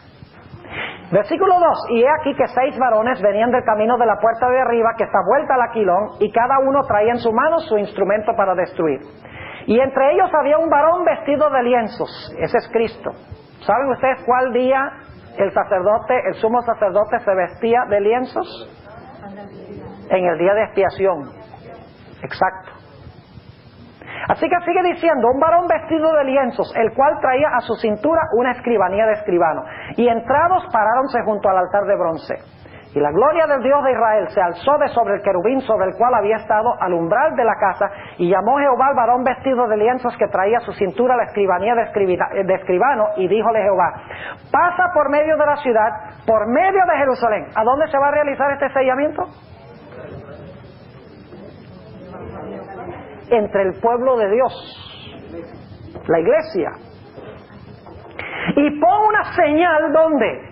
Versículo 2, y he aquí que 6 varones venían del camino de la puerta de arriba, que está vuelta al aquilón, y cada uno traía en su mano su instrumento para destruir. Y entre ellos había un varón vestido de lienzos, ese es Cristo. ¿Saben ustedes cuál día el sumo sacerdote se vestía de lienzos? En el día de expiación. Exacto. Así que sigue diciendo, un varón vestido de lienzos, el cual traía a su cintura una escribanía de escribano. Y entrados paráronse junto al altar de bronce. Y la gloria del Dios de Israel se alzó de sobre el querubín sobre el cual había estado al umbral de la casa, y llamó Jehová al varón vestido de lienzos que traía a su cintura la escribanía de escribano, y díjole Jehová, pasa por medio de la ciudad, por medio de Jerusalén. ¿A dónde se va a realizar este sellamiento? Entre el pueblo de Dios, la iglesia. Y pon una señal, ¿dónde?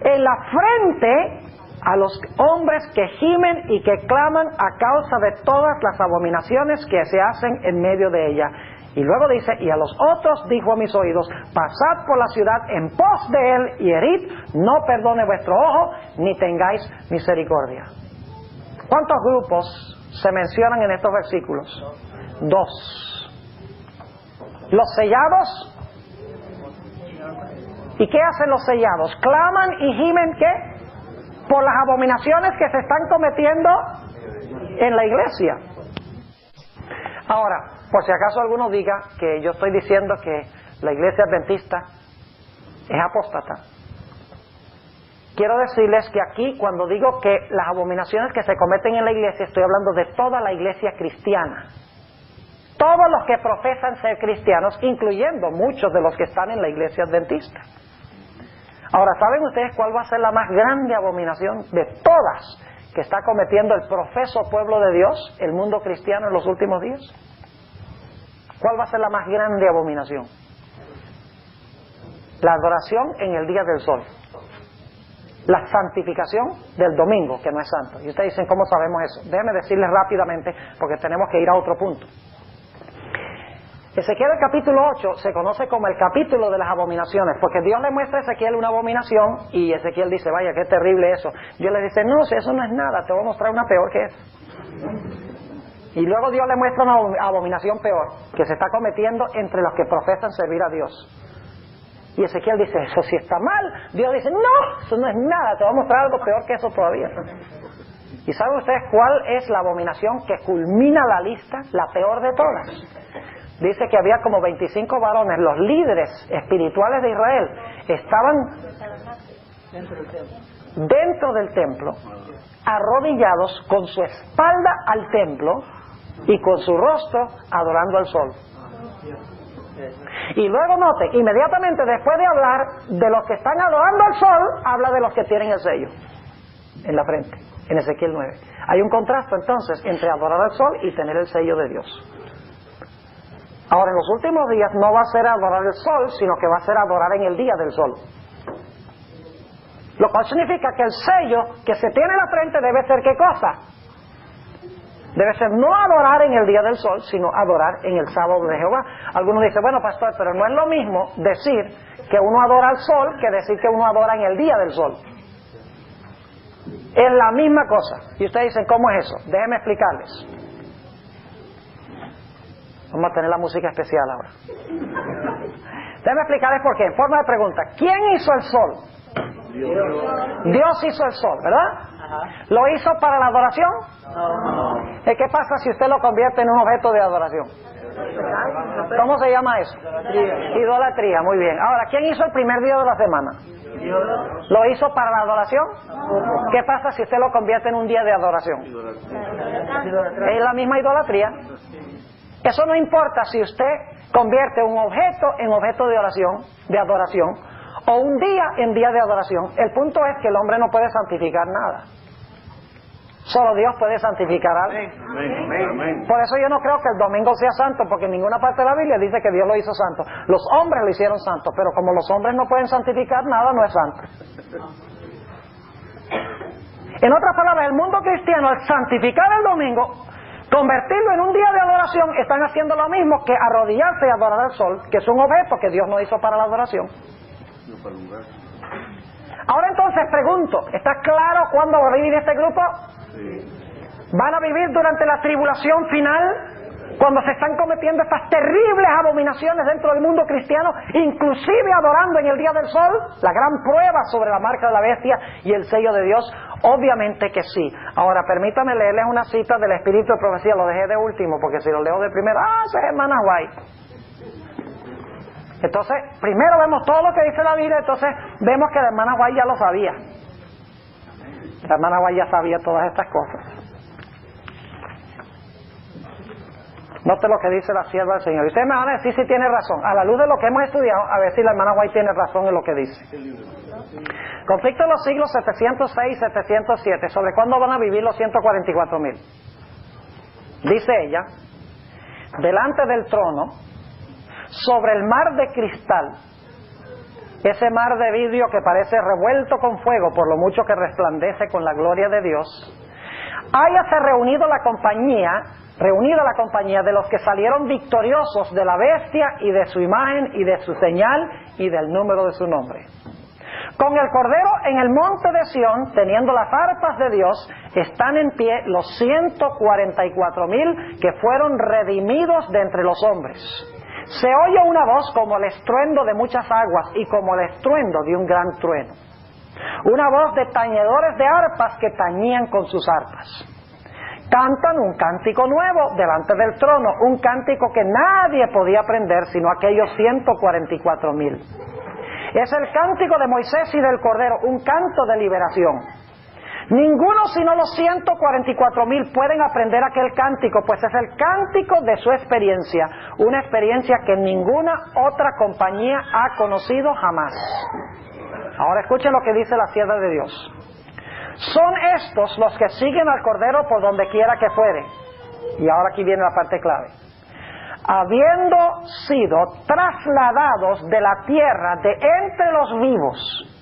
En la frente a los hombres que gimen y que claman a causa de todas las abominaciones que se hacen en medio de ella. Y luego dice, y a los otros dijo a mis oídos, pasad por la ciudad en pos de él y herid, no perdone vuestro ojo, ni tengáis misericordia. ¿Cuántos grupos se mencionan en estos versículos? 2. Los sellados. ¿Y qué hacen los sellados? Claman y gimen, ¿qué? Por las abominaciones que se están cometiendo en la iglesia. Ahora, por si acaso alguno diga que yo estoy diciendo que la iglesia adventista es apóstata, quiero decirles que aquí, cuando digo que las abominaciones que se cometen en la iglesia, estoy hablando de toda la iglesia cristiana. Todos los que profesan ser cristianos, incluyendo muchos de los que están en la iglesia adventista. Ahora, ¿saben ustedes cuál va a ser la más grande abominación de todas que está cometiendo el profeso pueblo de Dios, el mundo cristiano en los últimos días? ¿Cuál va a ser la más grande abominación? La adoración en el día del sol. La santificación del domingo, que no es santo. Y ustedes dicen, ¿cómo sabemos eso? Déjenme decirles rápidamente, porque tenemos que ir a otro punto. Ezequiel el capítulo 8 se conoce como el capítulo de las abominaciones, porque Dios le muestra a Ezequiel una abominación y Ezequiel dice, vaya, qué terrible eso. Dios le dice, no, si eso no es nada, te voy a mostrar una peor que eso. Y luego Dios le muestra una abominación peor, que se está cometiendo entre los que profesan servir a Dios. Y Ezequiel dice, eso sí está mal. Dios dice, no, eso no es nada, te voy a mostrar algo peor que eso todavía. ¿Y saben ustedes cuál es la abominación que culmina la lista, la peor de todas? Dice que había como 25 varones, los líderes espirituales de Israel, estaban dentro del templo, arrodillados con su espalda al templo y con su rostro adorando al sol. Y luego note, inmediatamente después de hablar de los que están adorando al sol, habla de los que tienen el sello en la frente, en Ezequiel 9. Hay un contraste entonces entre adorar al sol y tener el sello de Dios. Ahora, en los últimos días no va a ser adorar el sol, sino que va a ser adorar en el día del sol. Lo cual significa que el sello que se tiene en la frente debe ser ¿qué cosa? Debe ser no adorar en el día del sol, sino adorar en el sábado de Jehová. Algunos dicen, bueno, pastor, pero no es lo mismo decir que uno adora al sol que decir que uno adora en el día del sol. Es la misma cosa. Y ustedes dicen, ¿cómo es eso? Déjenme explicarles. Vamos a tener la música especial ahora. Déjenme explicarles por qué. En forma de pregunta, ¿quién hizo el sol? Dios hizo el sol, ¿verdad? ¿Lo hizo para la adoración? ¿Y qué pasa si usted lo convierte en un objeto de adoración? ¿Cómo se llama eso? Idolatría, muy bien. Ahora, ¿quién hizo el primer día de la semana? ¿Lo hizo para la adoración? ¿Qué pasa si usted lo convierte en un día de adoración? Es la misma idolatría. Eso no importa si usted convierte un objeto en objeto de adoración, o un día en día de adoración. El punto es que el hombre no puede santificar nada. Solo Dios puede santificar algo. Por eso yo no creo que el domingo sea santo, porque en ninguna parte de la Biblia dice que Dios lo hizo santo. Los hombres lo hicieron santo, pero como los hombres no pueden santificar nada, no es santo. En otras palabras, el mundo cristiano, al santificar el domingo, convertirlo en un día de adoración, están haciendo lo mismo que arrodillarse y adorar al sol, que es un objeto que Dios no hizo para la adoración. Ahora entonces pregunto, ¿está claro cuándo va a vivir este grupo? ¿Van a vivir durante la tribulación final? Cuando se están cometiendo estas terribles abominaciones dentro del mundo cristiano, inclusive adorando en el día del sol, la gran prueba sobre la marca de la bestia y el sello de Dios. Obviamente que sí. Ahora permítame leerles una cita del Espíritu de Profecía. Lo dejé de último porque si lo leo de primero, esa es hermana White. Entonces, primero vemos todo lo que dice la Biblia, entonces vemos que la hermana White ya lo sabía. La hermana White ya sabía todas estas cosas. Note lo que dice la sierva del Señor. Y ustedes me van a decir si tiene razón. A la luz de lo que hemos estudiado, a ver si la hermana White tiene razón en lo que dice. Conflicto de los siglos 706 y 707. ¿Sobre cuándo van a vivir los 144,000? Dice ella, delante del trono, sobre el mar de cristal, ese mar de vidrio que parece revuelto con fuego por lo mucho que resplandece con la gloria de Dios, háyase reunida la compañía de los que salieron victoriosos de la bestia y de su imagen y de su señal y del número de su nombre. Con el Cordero en el monte de Sión, teniendo las arpas de Dios, están en pie los 144,000 que fueron redimidos de entre los hombres. Se oye una voz como el estruendo de muchas aguas y como el estruendo de un gran trueno. Una voz de tañedores de arpas que tañían con sus arpas. Cantan un cántico nuevo delante del trono, un cántico que nadie podía aprender sino aquellos 144,000. Es el cántico de Moisés y del Cordero, un canto de liberación. Ninguno sino los 144,000 pueden aprender aquel cántico, pues es el cántico de su experiencia, una experiencia que ninguna otra compañía ha conocido jamás. Ahora escuchen lo que dice la sierva de Dios. Son estos los que siguen al Cordero por donde quiera que fuere. Y ahora aquí viene la parte clave. Habiendo sido trasladados de la tierra de entre los vivos,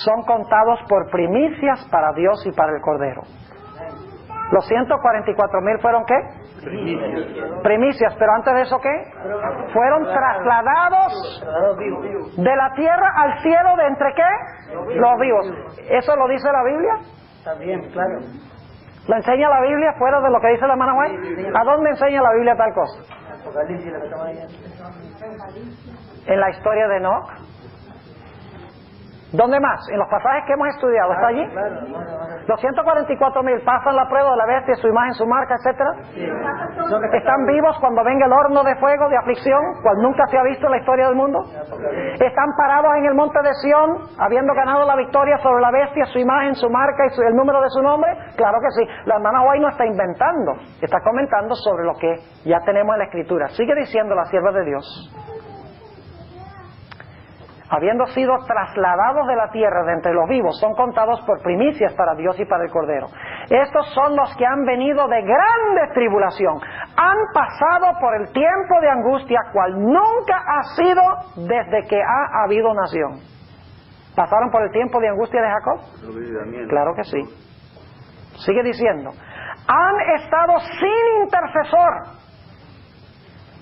son contados por primicias para Dios y para el Cordero. ¿Los 144,000 fueron qué? Primicias, pero antes de eso ¿qué? Fueron trasladados de la tierra al cielo de entre ¿qué? Los vivos. ¿Eso lo dice la Biblia? También, claro. ¿Lo enseña la Biblia fuera de lo que dice la hermana White? ¿A dónde enseña la Biblia tal cosa? En la historia de Enoch. ¿Dónde más? En los pasajes que hemos estudiado. ¿Está allí? Los 144,000 pasan la prueba de la bestia, su imagen, su marca, etcétera. ¿Están vivos cuando venga el horno de fuego, de aflicción, cual nunca se ha visto en la historia del mundo? ¿Están parados en el monte de Sión, habiendo ganado la victoria sobre la bestia, su imagen, su marca y el número de su nombre? Claro que sí. La hermana White no está inventando, está comentando sobre lo que ya tenemos en la Escritura. Sigue diciendo la sierva de Dios. Habiendo sido trasladados de la tierra de entre los vivos, son contados por primicias para Dios y para el Cordero. Estos son los que han venido de grande tribulación, han pasado por el tiempo de angustia, cual nunca ha sido desde que ha habido nación. ¿Pasaron por el tiempo de angustia de Jacob? Claro que sí. Sigue diciendo, han estado sin intercesor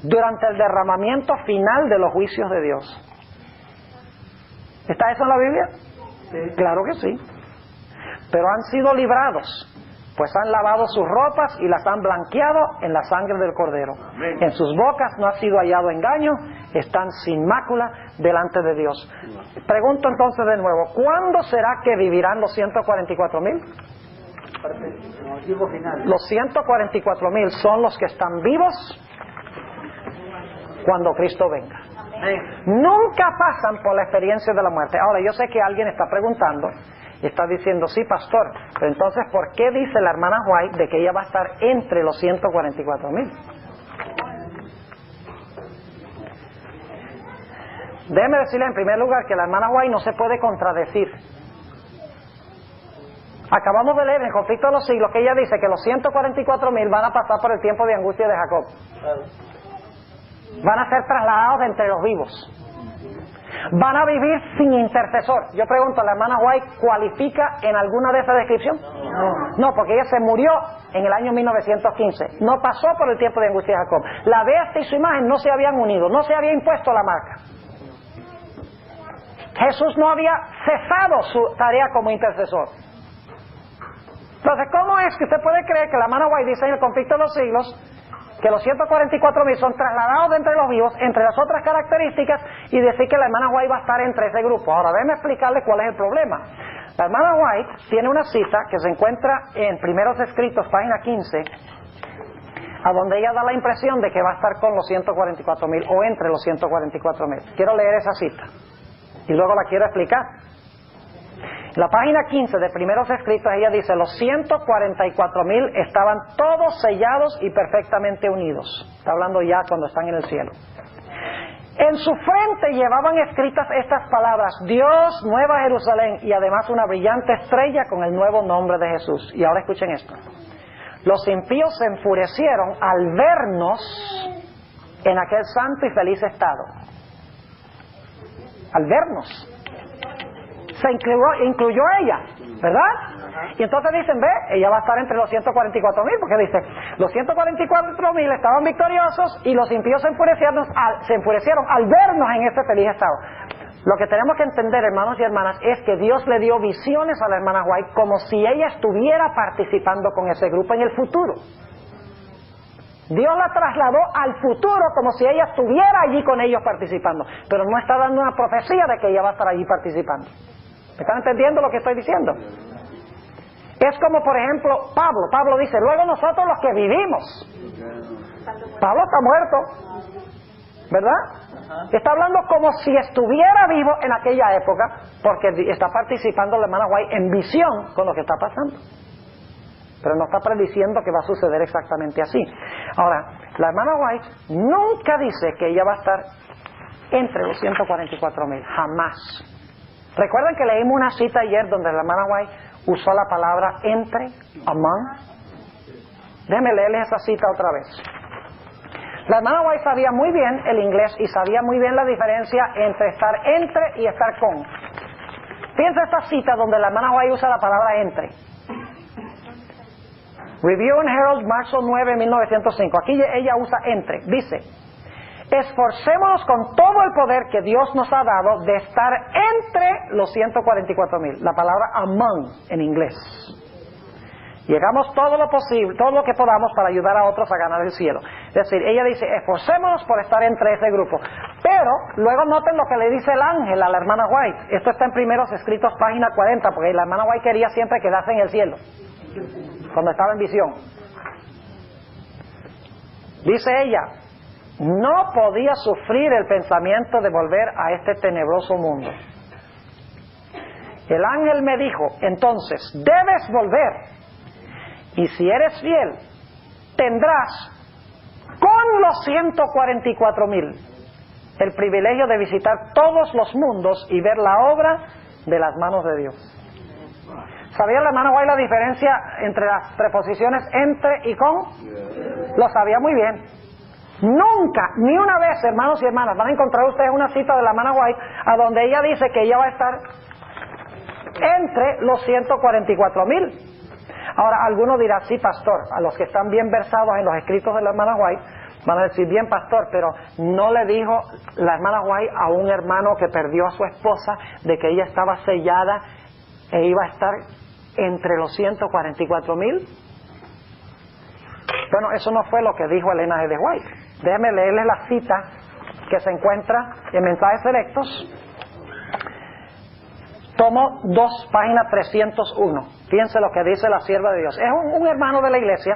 durante el derramamiento final de los juicios de Dios. ¿Está eso en la Biblia? Sí. Claro que sí. Pero han sido librados, pues han lavado sus ropas y las han blanqueado en la sangre del Cordero. Amén. En sus bocas no ha sido hallado engaño, están sin mácula delante de Dios. Pregunto entonces de nuevo, ¿cuándo será que vivirán los 144,000? Los 144,000 son los que están vivos cuando Cristo venga. Nunca pasan por la experiencia de la muerte. Ahora, yo sé que alguien está preguntando y está diciendo, sí, pastor, pero entonces, ¿por qué dice la hermana White de que ella va a estar entre los 144,000? Déjeme decirle en primer lugar que la hermana White no se puede contradecir. Acabamos de leer en el conflicto de los siglos que ella dice que los 144,000 van a pasar por el tiempo de angustia de Jacob. Van a ser trasladados entre los vivos. Van a vivir sin intercesor. Yo pregunto, ¿la hermana White cualifica en alguna de esas descripciones? No, porque ella se murió en el año 1915. No pasó por el tiempo de angustia de Jacob. La bestia y su imagen no se habían unido, no se había impuesto la marca. Jesús no había cesado su tarea como intercesor. Entonces, ¿cómo es que usted puede creer que la hermana White dice en el conflicto de los siglos que los 144,000 son trasladados de entre los vivos, entre las otras características, y decir que la hermana White va a estar entre ese grupo? Ahora, déjeme explicarle cuál es el problema. La hermana White tiene una cita que se encuentra en Primeros Escritos, página 15, a donde ella da la impresión de que va a estar con los 144,000 o entre los 144,000. Quiero leer esa cita y luego la quiero explicar. En la página 15 de Primeros Escritos ella dice, los 144,000 estaban todos sellados y perfectamente unidos. Está hablando ya cuando están en el cielo. En su frente llevaban escritas estas palabras, Dios, Nueva Jerusalén, y además una brillante estrella con el nuevo nombre de Jesús. Y ahora escuchen esto. Los impíos se enfurecieron al vernos en aquel santo y feliz estado. Al vernos. Se incluyó ella, ¿verdad? Y entonces dicen, ve, ella va a estar entre los 144,000, porque dice, los 144,000 estaban victoriosos y los impíos se enfurecieron al vernos en este feliz estado. Lo que tenemos que entender, hermanos y hermanas, es que Dios le dio visiones a la hermana White como si ella estuviera participando con ese grupo en el futuro. Dios la trasladó al futuro como si ella estuviera allí con ellos participando, pero no está dando una profecía de que ella va a estar allí participando. ¿Me están entendiendo lo que estoy diciendo? Es como, por ejemplo, Pablo dice, luego nosotros los que vivimos. Pablo está muerto, ¿verdad? Está hablando como si estuviera vivo en aquella época, porque está participando la hermana White en visión con lo que está pasando. Pero no está prediciendo que va a suceder exactamente así. Ahora, la hermana White nunca dice que ella va a estar entre los 144,000, jamás. ¿Recuerdan que leímos una cita ayer donde la hermana White usó la palabra entre, among? Déjenme leerles esa cita otra vez. La hermana White sabía muy bien el inglés y sabía muy bien la diferencia entre estar entre y estar con. Piensa esta cita donde la hermana White usa la palabra entre. Review and Herald, marzo 9, 1905. Aquí ella usa entre. Dice, esforcémonos con todo el poder que Dios nos ha dado de estar entre los 144,000. La palabra among en inglés. Llegamos todo lo posible, todo lo que podamos para ayudar a otros a ganar el cielo. Es decir, ella dice, esforcémonos por estar entre ese grupo. Pero, luego noten lo que le dice el ángel a la hermana White. Esto está en Primeros Escritos, página 40, porque la hermana White quería siempre quedarse en el cielo, cuando estaba en visión. Dice ella, no podía sufrir el pensamiento de volver a este tenebroso mundo. El ángel me dijo, entonces, debes volver. Y si eres fiel, tendrás con los 144,000 el privilegio de visitar todos los mundos y ver la obra de las manos de Dios. ¿Sabía la hermana White la diferencia entre las preposiciones entre y con? Lo sabía muy bien. Nunca, ni una vez, hermanos y hermanas, van a encontrar ustedes una cita de la hermana White a donde ella dice que ella va a estar entre los 144,000. Ahora, alguno dirá, sí, pastor, a los que están bien versados en los escritos de la hermana White, van a decir, bien, pastor, pero no le dijo la hermana White a un hermano que perdió a su esposa de que ella estaba sellada e iba a estar entre los 144,000. Bueno, eso no fue lo que dijo Elena G. de White. Déjenme leerles la cita que se encuentra en Mensajes Selectos, tomo 2, página 301. Fíjense lo que dice la sierva de Dios. Es un hermano de la iglesia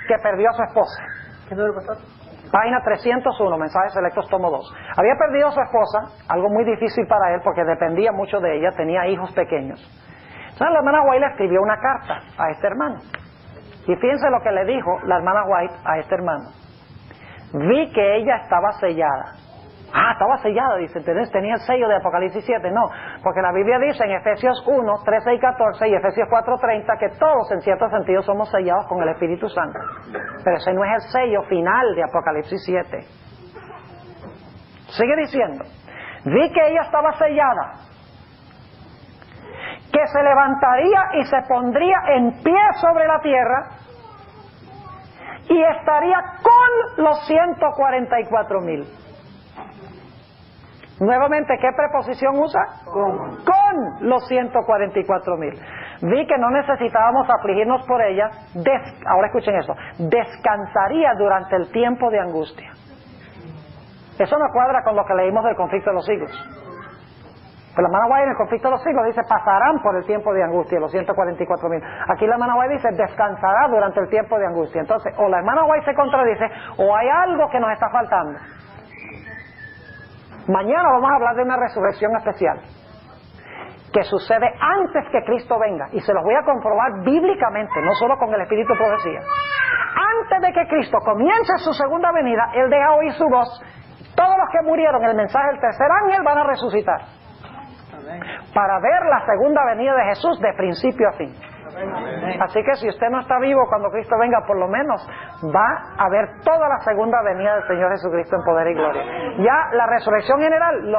que perdió a su esposa. ¿Qué número, pastor? Página 301, mensajes selectos, tomo 2. Había perdido a su esposa, algo muy difícil para él porque dependía mucho de ella, tenía hijos pequeños. Entonces la hermana White le escribió una carta a este hermano. Y fíjense lo que le dijo la hermana White a este hermano. Vi que ella estaba sellada. Ah, estaba sellada, dice, tenía el sello de Apocalipsis 7. No, porque la Biblia dice en Efesios 1, 13 y 14 y Efesios 4, 30 que todos en cierto sentido somos sellados con el Espíritu Santo. Pero ese no es el sello final de Apocalipsis 7. Sigue diciendo, vi que ella estaba sellada, que se levantaría y se pondría en pie sobre la tierra y estaría con los 144,000. Nuevamente, ¿qué preposición usa? Con los 144,000. Vi que no necesitábamos afligirnos por ella. Ahora escuchen esto. Descansaría durante el tiempo de angustia. Eso no cuadra con lo que leímos del conflicto de los siglos. Pero la hermana White en el conflicto de los siglos dice, pasarán por el tiempo de angustia, los 144,000. Aquí la hermana White dice, descansará durante el tiempo de angustia. Entonces, o la hermana White se contradice, o hay algo que nos está faltando. Mañana vamos a hablar de una resurrección especial que sucede antes que Cristo venga, y se los voy a comprobar bíblicamente, no solo con el espíritu de profecía. Antes de que Cristo comience su segunda venida, Él deja oír su voz. Todos los que murieron en el mensaje del tercer ángel van a resucitar para ver la segunda venida de Jesús de principio a fin. Así que si usted no está vivo cuando Cristo venga, por lo menos va a ver toda la segunda venida del Señor Jesucristo en poder y gloria. Ya la resurrección general,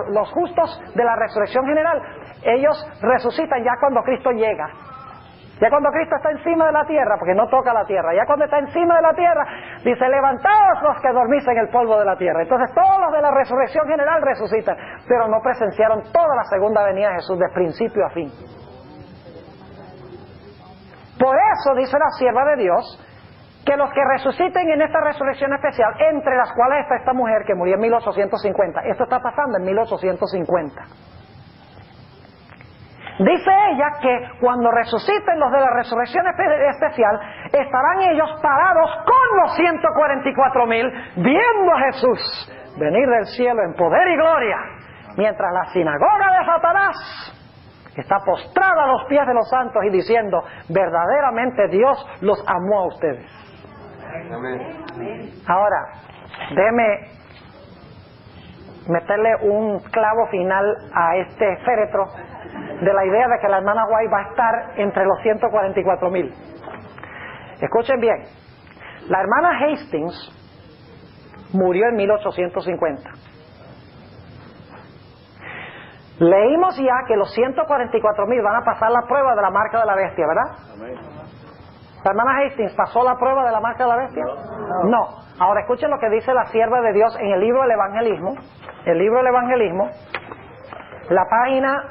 los justos de la resurrección general, ellos resucitan ya cuando Cristo llega. Ya cuando Cristo está encima de la tierra, porque no toca la tierra, ya cuando está encima de la tierra, dice, levantaos los que dormís en el polvo de la tierra. Entonces todos los de la resurrección general resucitan, pero no presenciaron toda la segunda venida de Jesús de principio a fin. Por eso dice la sierva de Dios que los que resuciten en esta resurrección especial, entre las cuales está esta mujer que murió en 1850, esto está pasando en 1850. Dice ella que cuando resuciten los de la resurrección especial, estarán ellos parados con los 144,000, viendo a Jesús venir del cielo en poder y gloria, mientras la sinagoga de Satanás está postrada a los pies de los santos y diciendo, verdaderamente Dios los amó a ustedes. Amén. Ahora, déjeme meterle un clavo final a este féretro de la idea de que la hermana White va a estar entre los 144,000. Escuchen bien, la hermana Hastings murió en 1850. Leímos ya que los 144,000 van a pasar la prueba de la marca de la bestia, ¿verdad? Amén. ¿La hermana Hastings pasó la prueba de la marca de la bestia? No. Ahora escuchen lo que dice la sierva de Dios en el libro del Evangelismo. El libro del Evangelismo, la página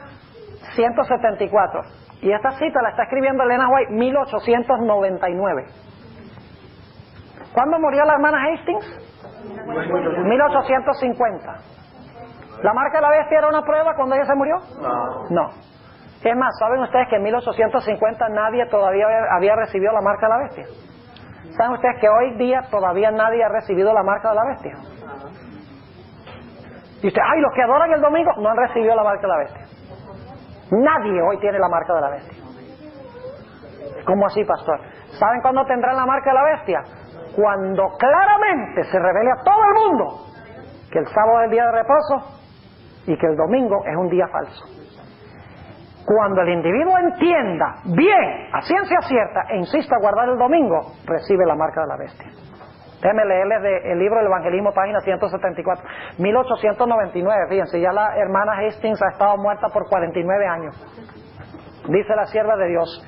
174. Y esta cita la está escribiendo Elena White, 1899. ¿Cuándo murió la hermana Hastings? 1850. ¿La marca de la bestia era una prueba cuando ella se murió? No. Es más, ¿saben ustedes que en 1850 nadie todavía había recibido la marca de la bestia? ¿Saben ustedes que hoy día todavía nadie ha recibido la marca de la bestia? Y usted, ay, los que adoran el domingo no han recibido la marca de la bestia. Nadie hoy tiene la marca de la bestia. ¿Cómo así, pastor? ¿Saben cuándo tendrán la marca de la bestia? Cuando claramente se revele a todo el mundo que el sábado es el día de reposo y que el domingo es un día falso. Cuando el individuo entienda bien, a ciencia cierta, e insista a guardar el domingo, recibe la marca de la bestia. Déjenme leerles del libro del Evangelismo, página 174, 1899, fíjense, ya la hermana Hastings ha estado muerta por 49 años. Dice la sierva de Dios,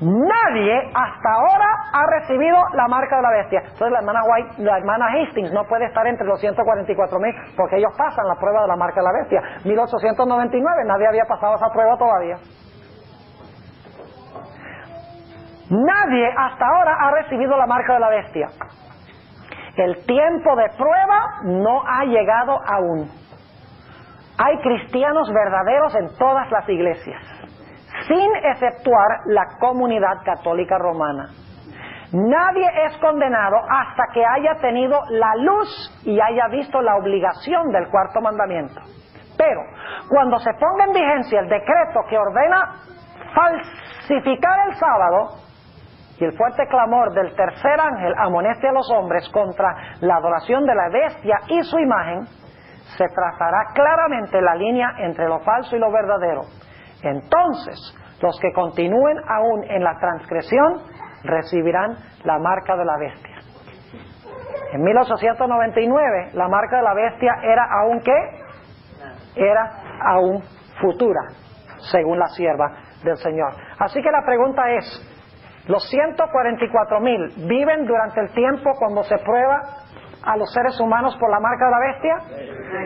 nadie hasta ahora ha recibido la marca de la bestia. Entonces la hermana White, la hermana Hastings no puede estar entre los 144,000 porque ellos pasan la prueba de la marca de la bestia. 1899, nadie había pasado esa prueba todavía. Nadie hasta ahora ha recibido la marca de la bestia. El tiempo de prueba no ha llegado aún. Hay cristianos verdaderos en todas las iglesias, sin exceptuar la comunidad católica romana. Nadie es condenado hasta que haya tenido la luz y haya visto la obligación del cuarto mandamiento. Pero cuando se ponga en vigencia el decreto que ordena falsificar el sábado, y el fuerte clamor del tercer ángel amoneste a los hombres contra la adoración de la bestia y su imagen, se trazará claramente la línea entre lo falso y lo verdadero. Entonces, los que continúen aún en la transgresión recibirán la marca de la bestia. En 1899, la marca de la bestia era aún ¿qué? Era aún futura, según la sierva del Señor. Así que la pregunta es, ¿los 144,000 viven durante el tiempo cuando se prueba a los seres humanos por la marca de la bestia?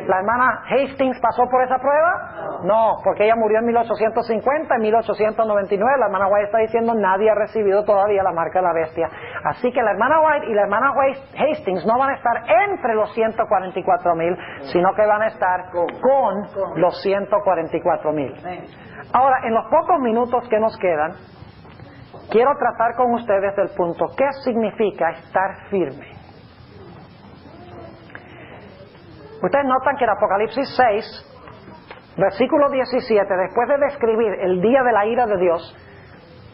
¿La hermana Hastings pasó por esa prueba? No, porque ella murió en 1850, en 1899 la hermana White está diciendo nadie ha recibido todavía la marca de la bestia. Así que la hermana White y la hermana Hastings no van a estar entre los 144,000, sino que van a estar con los 144,000. Ahora, en los pocos minutos que nos quedan, quiero tratar con ustedes el punto, ¿qué significa estar firme? Ustedes notan que en Apocalipsis 6, versículo 17, después de describir el día de la ira de Dios,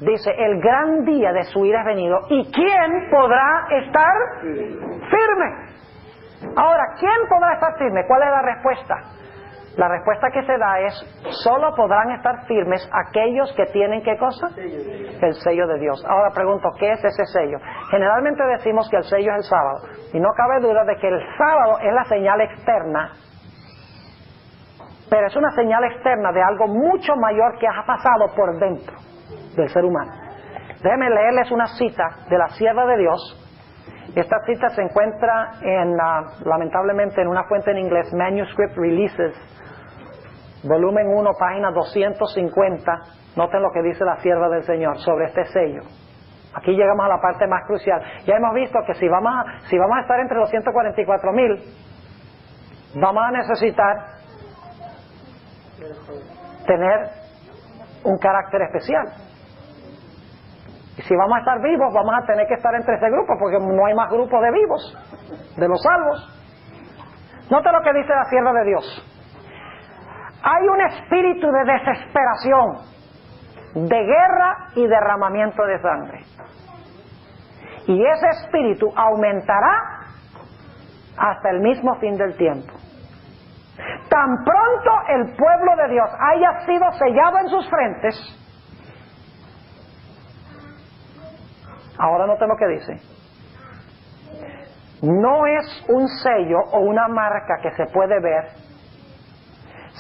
dice, el gran día de su ira es venido, ¿y quién podrá estar firme? Ahora, ¿quién podrá estar firme? ¿Cuál es la respuesta? La respuesta que se da es, solo podrán estar firmes aquellos que tienen, ¿qué cosa? El sello de Dios. Ahora pregunto, ¿qué es ese sello? Generalmente decimos que el sello es el sábado, y no cabe duda de que el sábado es la señal externa, pero es una señal externa de algo mucho mayor que ha pasado por dentro del ser humano. Déjenme leerles una cita de la sierva de Dios. Esta cita se encuentra lamentablemente en una fuente en inglés, Manuscript Releases, volumen 1, página 250. Noten lo que dice la sierva del Señor sobre este sello. Aquí llegamos a la parte más crucial. Ya hemos visto que si vamos a estar entre los 144,000, vamos a necesitar tener un carácter especial. Y si vamos a estar vivos, vamos a tener que estar entre ese grupo, porque no hay más grupo de vivos, de los salvos. Note lo que dice la sierva de Dios. Hay un espíritu de desesperación, de guerra y derramamiento de sangre. Y ese espíritu aumentará hasta el mismo fin del tiempo. Tan pronto el pueblo de Dios haya sido sellado en sus frentes, ahora noten lo que dice. No es un sello o una marca que se puede ver,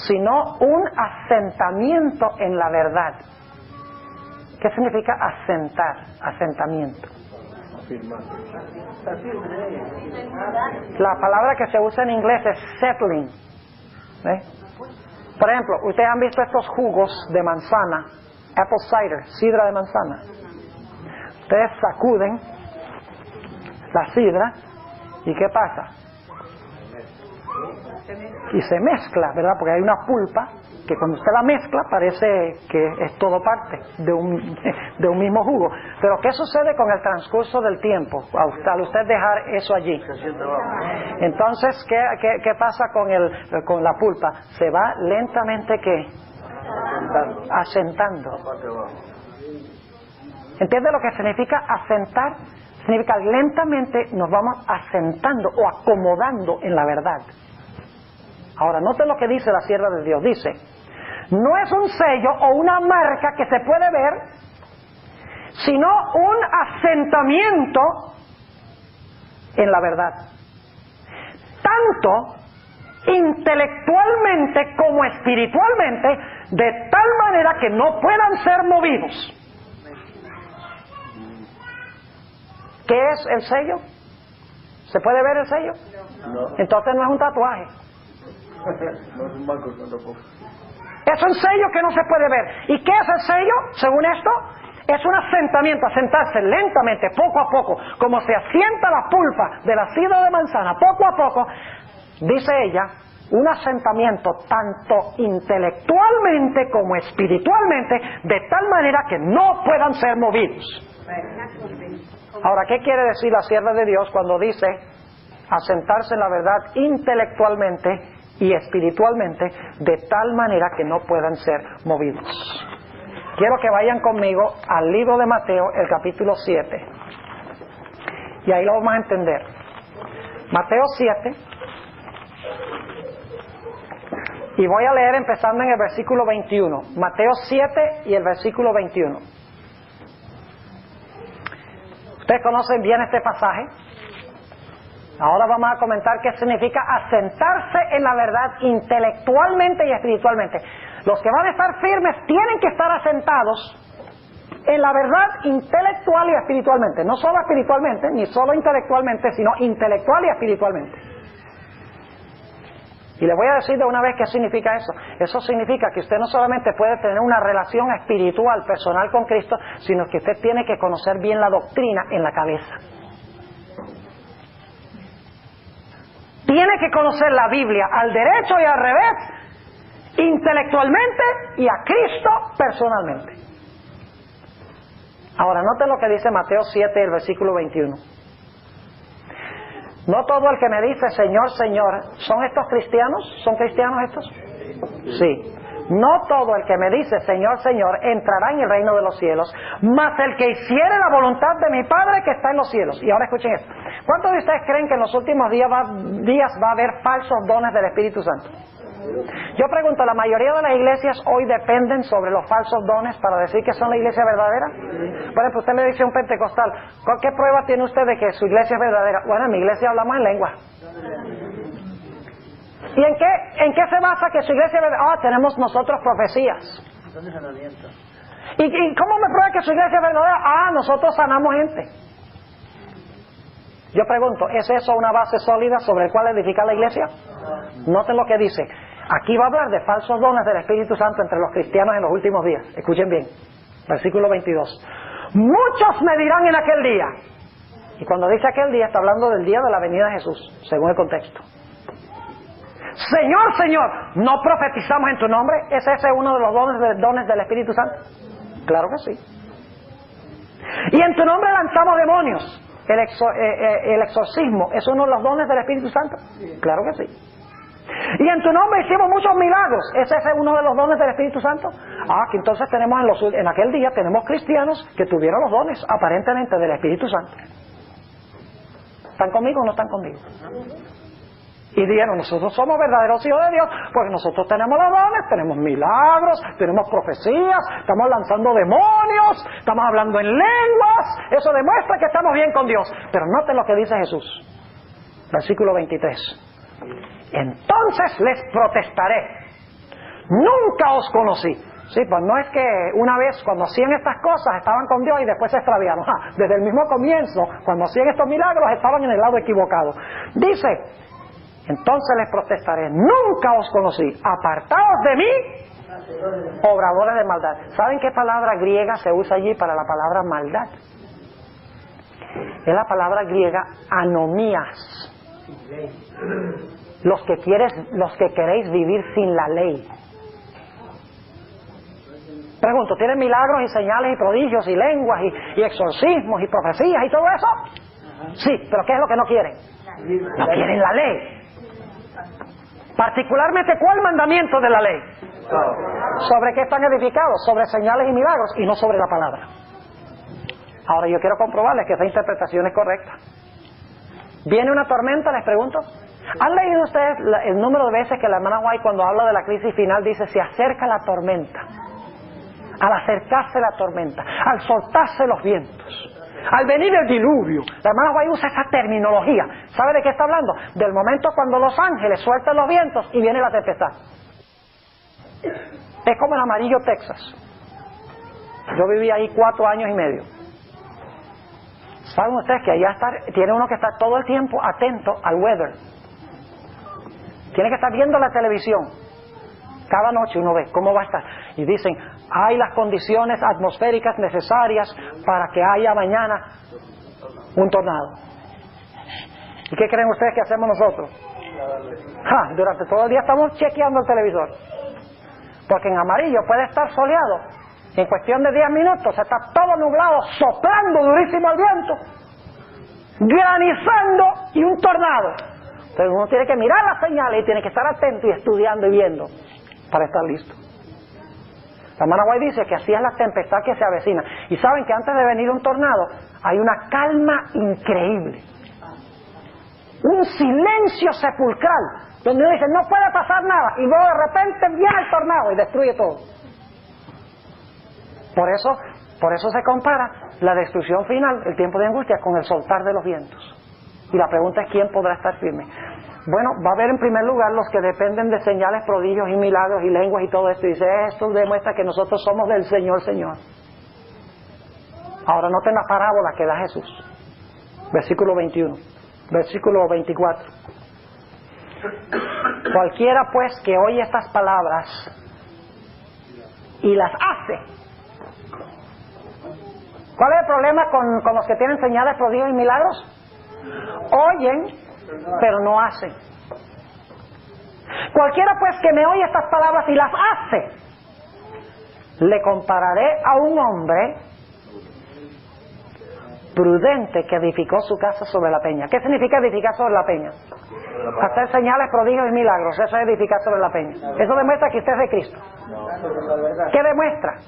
sino un asentamiento en la verdad. ¿Qué significa asentar? Asentamiento. La palabra que se usa en inglés es settling. Por ejemplo, ustedes han visto estos jugos de manzana, apple cider, sidra de manzana. Ustedes sacuden la sidra y ¿qué pasa? Y se mezcla, ¿verdad? Porque hay una pulpa que cuando usted la mezcla parece que es todo parte de un mismo jugo. Pero ¿qué sucede con el transcurso del tiempo al usted dejar eso allí? Entonces, ¿qué pasa con la pulpa? Se va lentamente, ¿qué? Asentando. ¿Entiende lo que significa asentar? Significa lentamente nos vamos asentando o acomodando en la verdad. Ahora, noten lo que dice la sierva de Dios. Dice, no es un sello o una marca que se puede ver, sino un asentamiento en la verdad. Tanto intelectualmente como espiritualmente, de tal manera que no puedan ser movidos. ¿Qué es el sello? ¿Se puede ver el sello? No. Entonces no es un tatuaje. No es un banco tampoco. Es un sello que no se puede ver. ¿Y qué es el sello? Según esto, es un asentamiento, asentarse lentamente, poco a poco, como se asienta la pulpa de la sidra de manzana, poco a poco, dice ella, un asentamiento tanto intelectualmente como espiritualmente, de tal manera que no puedan ser movidos. Ahora, ¿qué quiere decir la sierva de Dios cuando dice asentarse en la verdad intelectualmente y espiritualmente, de tal manera que no puedan ser movidos? Quiero que vayan conmigo al libro de Mateo, el capítulo 7. Y ahí lo vamos a entender. Mateo 7. Y voy a leer empezando en el versículo 21. Mateo 7 y el versículo 21. Ustedes conocen bien este pasaje. Ahora vamos a comentar qué significa asentarse en la verdad intelectualmente y espiritualmente. Los que van a estar firmes tienen que estar asentados en la verdad intelectual y espiritualmente. No solo espiritualmente, ni solo intelectualmente, sino intelectual y espiritualmente. Y le voy a decir de una vez qué significa eso. Eso significa que usted no solamente puede tener una relación espiritual, personal con Cristo, sino que usted tiene que conocer bien la doctrina en la cabeza. Tiene que conocer la Biblia al derecho y al revés, intelectualmente, y a Cristo personalmente. Ahora, noten lo que dice Mateo 7, el versículo 21. No todo el que me dice Señor, Señor, ¿son estos cristianos? ¿Son cristianos estos? Sí. No todo el que me dice Señor, Señor entrará en el reino de los cielos, mas el que hiciere la voluntad de mi Padre que está en los cielos. Y ahora escuchen esto. ¿Cuántos de ustedes creen que en los últimos días va a haber falsos dones del Espíritu Santo? Yo pregunto, ¿la mayoría de las iglesias hoy dependen sobre los falsos dones para decir que son la iglesia verdadera? Por ejemplo, usted le dice a un pentecostal, ¿qué prueba tiene usted de que su iglesia es verdadera? Bueno, en mi iglesia hablamos en lengua. ¿Y en qué se basa que su iglesia es verdadera? Tenemos nosotros profecías. ¿Y cómo me prueba que su iglesia es verdadera? Nosotros sanamos gente. Yo pregunto, ¿es eso una base sólida sobre la cual edificar la iglesia? Noten lo que dice. Aquí va a hablar de falsos dones del Espíritu Santo entre los cristianos en los últimos días. Escuchen bien. Versículo 22. Muchos me dirán en aquel día. Y cuando dice aquel día, está hablando del día de la venida de Jesús, según el contexto. Señor, Señor, ¿no profetizamos en tu nombre? ¿Es ese uno de los dones del Espíritu Santo? Claro que sí. Y en tu nombre lanzamos demonios. El exorcismo es uno de los dones del Espíritu Santo. Claro que sí. Y en tu nombre hicimos muchos milagros. ¿Es ese uno de los dones del Espíritu Santo? Que entonces tenemos en aquel día tenemos cristianos que tuvieron los dones aparentemente del Espíritu Santo. ¿Están conmigo o no están conmigo? Y dijeron, nosotros somos verdaderos hijos de Dios porque nosotros tenemos los dones, tenemos milagros, tenemos profecías, estamos lanzando demonios, estamos hablando en lenguas. Eso demuestra que estamos bien con Dios. Pero noten lo que dice Jesús. Versículo 23. Entonces les protestaré. Nunca os conocí. Sí, pues no es que una vez cuando hacían estas cosas estaban con Dios y después se extraviaron. Desde el mismo comienzo, cuando hacían estos milagros, estaban en el lado equivocado. Dice, entonces les protestaré, nunca os conocí, apartaos de mí, obradores de maldad. ¿Saben qué palabra griega se usa allí para la palabra maldad? Es la palabra griega anomías. Los que queréis vivir sin la ley. Pregunto, ¿tienen milagros y señales y prodigios y lenguas y exorcismos y profecías y todo eso? Sí, pero ¿qué es lo que no quieren? No quieren la ley. Particularmente, ¿cuál mandamiento de la ley? ¿Sobre qué están edificados? Sobre señales y milagros y no sobre la palabra. Ahora yo quiero comprobarles que esa interpretación es correcta. ¿Viene una tormenta? Les pregunto. ¿Han leído ustedes el número de veces que la hermana White, cuando habla de la crisis final, dice se acerca la tormenta? Al acercarse la tormenta, al soltarse los vientos, al venir el diluvio. La hermana White usa esa terminología. ¿Sabe de qué está hablando? Del momento cuando los ángeles sueltan los vientos y viene la tempestad. Es como el Amarillo, Texas. Yo viví ahí 4 años y medio. ¿Saben ustedes que allá tiene uno que estar todo el tiempo atento al weather? Tiene que estar viendo la televisión. Cada noche uno ve cómo va a estar. Y dicen, hay las condiciones atmosféricas necesarias para que haya mañana un tornado. ¿Y qué creen ustedes que hacemos nosotros? Durante todo el día estamos chequeando el televisor. Porque en amarillo puede estar soleado. En cuestión de 10 minutos está todo nublado, soplando durísimo el viento, granizando y un tornado. Entonces uno tiene que mirar las señales y tiene que estar atento y estudiando y viendo para estar listo. La hermana White dice que así es la tempestad que se avecina. Y saben que antes de venir un tornado hay una calma increíble, un silencio sepulcral, donde uno dice no puede pasar nada, y luego de repente viene el tornado y destruye todo. Por eso se compara la destrucción final, el tiempo de angustia, con el soltar de los vientos. Y la pregunta es ¿quién podrá estar firme? Bueno, va a haber en primer lugar los que dependen de señales, prodigios y milagros y lenguas y todo esto. Y dice, esto demuestra que nosotros somos del Señor, Señor. Ahora noten la parábola que da Jesús. Versículo 21. Versículo 24. Cualquiera pues que oye estas palabras y las hace. ¿Cuál es el problema con los que tienen señales, prodigios y milagros? Oyen, pero no hacen. Cualquiera pues que me oye estas palabras y las hace, le compararé a un hombre prudente que edificó su casa sobre la peña. ¿Qué significa edificar sobre la peña? Hacer señales, prodigios y milagros. Eso es edificar sobre la peña. Eso demuestra que usted es de Cristo. ¿Qué demuestra?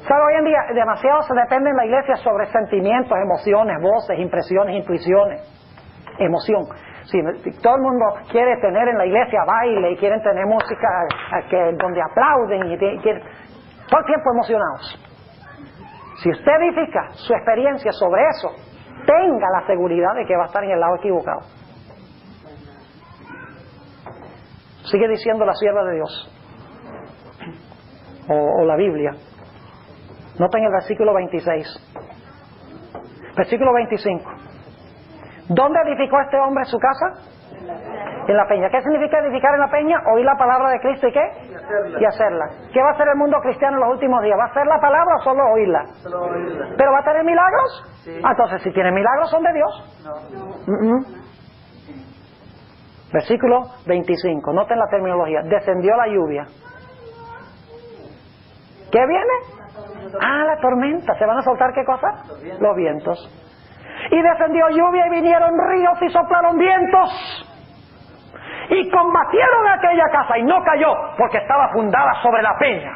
¿Sabe? Hoy en día demasiado se depende en la iglesia sobre sentimientos, emociones, voces, impresiones, intuiciones, emoción. Sí, todo el mundo quiere tener en la iglesia baile y quieren tener música donde aplauden y quieren, todo el tiempo emocionados. Si usted edifica su experiencia sobre eso, tenga la seguridad de que va a estar en el lado equivocado. Sigue diciendo la sierva de Dios o la Biblia. Noten el versículo 26. Versículo 25. ¿Dónde edificó este hombre su casa? En la peña. ¿Qué significa edificar en la peña? Oír la palabra de Cristo y ¿qué? Y hacerla. ¿Qué va a hacer el mundo cristiano en los últimos días? ¿Va a hacer la palabra o solo oírla? Solo oírla. ¿Pero va a tener milagros? Sí. Entonces, si tiene milagros, ¿son de Dios? No. Versículo 25. Noten la terminología. Descendió la lluvia. ¿Qué viene? La tormenta. ¿Se van a soltar qué cosa? Los vientos. Y descendió lluvia y vinieron ríos y soplaron vientos y combatieron aquella casa y no cayó porque estaba fundada sobre la peña.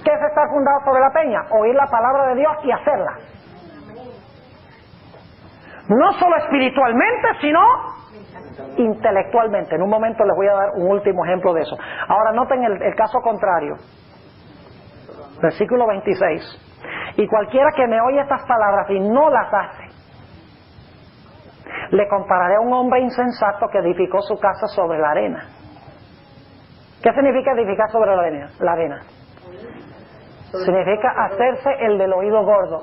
¿Qué es estar fundado sobre la peña? Oír la palabra de Dios y hacerla. No solo espiritualmente, sino intelectualmente. En un momento les voy a dar un último ejemplo de eso. Ahora noten el caso contrario. Versículo 26. Y cualquiera que me oye estas palabras y no las hace, le compararé a un hombre insensato que edificó su casa sobre la arena. ¿Qué significa edificar sobre la arena? La arena significa hacerse el del oído gordo,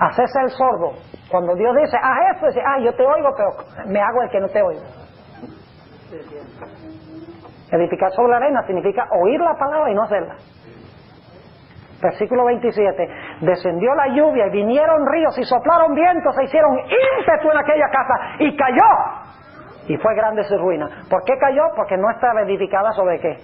hacerse el sordo. Cuando Dios dice, haz esto, dice, yo te oigo, pero me hago el que no te oigo. Edificar sobre la arena significa oír la palabra y no hacerla. Versículo 27. Descendió la lluvia y vinieron ríos y soplaron vientos, se hicieron ímpetu en aquella casa y cayó. Y fue grande su ruina. ¿Por qué cayó? Porque no estaba edificada sobre qué.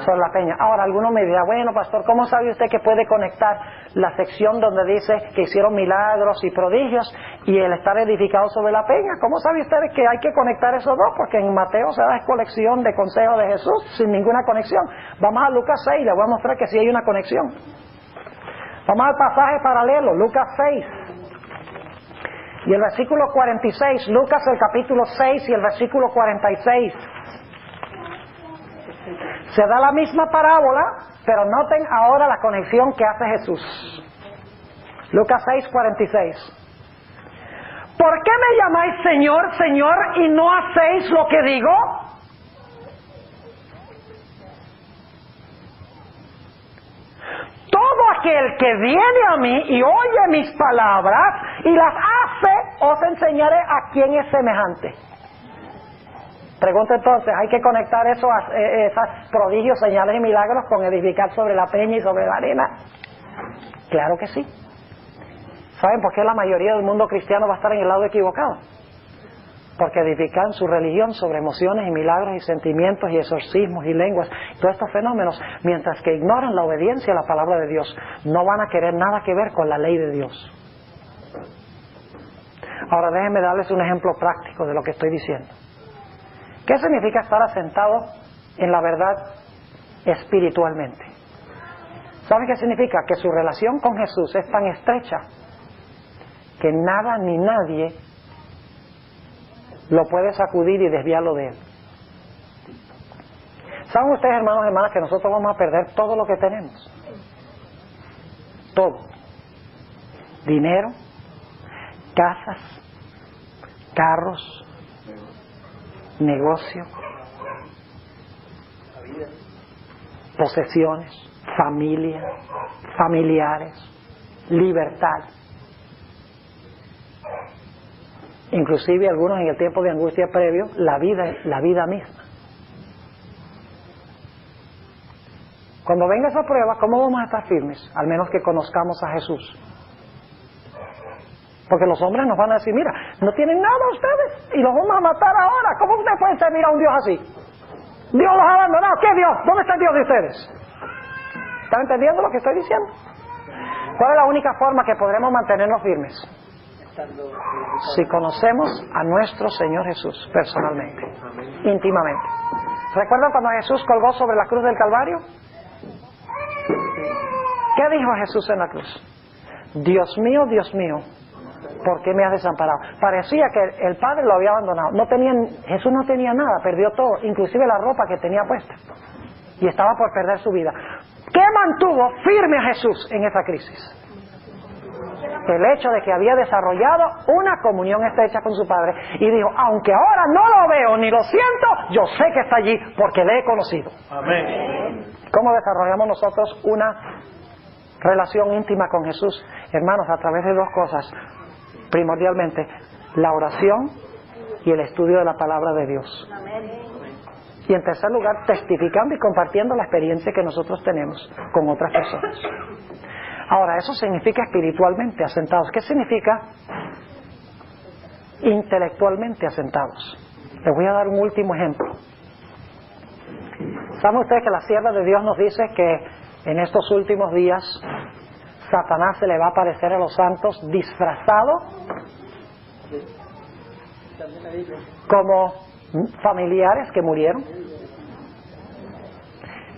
Sobre la peña. Ahora alguno me dirá, bueno pastor, ¿cómo sabe usted que puede conectar la sección donde dice que hicieron milagros y prodigios y el estar edificado sobre la peña? ¿Cómo sabe usted que hay que conectar esos dos? Porque en Mateo se da colección de consejos de Jesús sin ninguna conexión. Vamos a Lucas 6 y le voy a mostrar que sí hay una conexión. Vamos al pasaje paralelo, Lucas 6. Y el versículo 46, Lucas el capítulo 6 y el versículo 46. Se da la misma parábola, pero noten ahora la conexión que hace Jesús. Lucas 6, 46. ¿Por qué me llamáis Señor, Señor, y no hacéis lo que digo? Todo aquel que viene a mí y oye mis palabras y las hace, os enseñaré a quién es semejante. Pregunta entonces, ¿hay que conectar esos prodigios, señales y milagros con edificar sobre la peña y sobre la arena? Claro que sí. ¿Saben por qué la mayoría del mundo cristiano va a estar en el lado equivocado? Porque edifican su religión sobre emociones y milagros y sentimientos y exorcismos y lenguas, todos estos fenómenos, mientras que ignoran la obediencia a la palabra de Dios. No van a querer nada que ver con la ley de Dios. Ahora déjenme darles un ejemplo práctico de lo que estoy diciendo. ¿Qué significa estar asentado en la verdad espiritualmente? ¿Saben qué significa? Que su relación con Jesús es tan estrecha que nada ni nadie lo puede sacudir y desviarlo de él. ¿Saben ustedes, hermanos y hermanas, que nosotros vamos a perder todo lo que tenemos? Todo. Dinero, casas, carros, negocio, posesiones, familia, familiares, libertad. Inclusive algunos en el tiempo de angustia previo, la vida misma. Cuando venga esa prueba, ¿cómo vamos a estar firmes? Al menos que conozcamos a Jesús. Porque los hombres nos van a decir, mira, no tienen nada ustedes y los vamos a matar ahora. ¿Cómo ustedes pueden servir a un Dios así? Dios los ha abandonado. ¿Qué Dios? ¿Dónde está el Dios de ustedes? ¿Están entendiendo lo que estoy diciendo? ¿Cuál es la única forma que podremos mantenernos firmes? Si conocemos a nuestro Señor Jesús personalmente, íntimamente. ¿Recuerdan cuando Jesús colgó sobre la cruz del Calvario? ¿Qué dijo Jesús en la cruz? Dios mío, ¿por qué me has desamparado? Parecía que el Padre lo había abandonado. Jesús no tenía nada, perdió todo, inclusive la ropa que tenía puesta. Y estaba por perder su vida. ¿Qué mantuvo firme a Jesús en esa crisis? El hecho de que había desarrollado una comunión estrecha con su Padre y dijo, aunque ahora no lo veo ni lo siento, yo sé que está allí porque le he conocido. Amén. ¿Cómo desarrollamos nosotros una relación íntima con Jesús? Hermanos, a través de dos cosas. Primordialmente, la oración y el estudio de la palabra de Dios. Y en tercer lugar, testificando y compartiendo la experiencia que nosotros tenemos con otras personas. Ahora, eso significa espiritualmente asentados. ¿Qué significa intelectualmente asentados? Les voy a dar un último ejemplo. ¿Saben ustedes que la sierva de Dios nos dice que en estos últimos días Satanás se le va a aparecer a los santos disfrazado como familiares que murieron?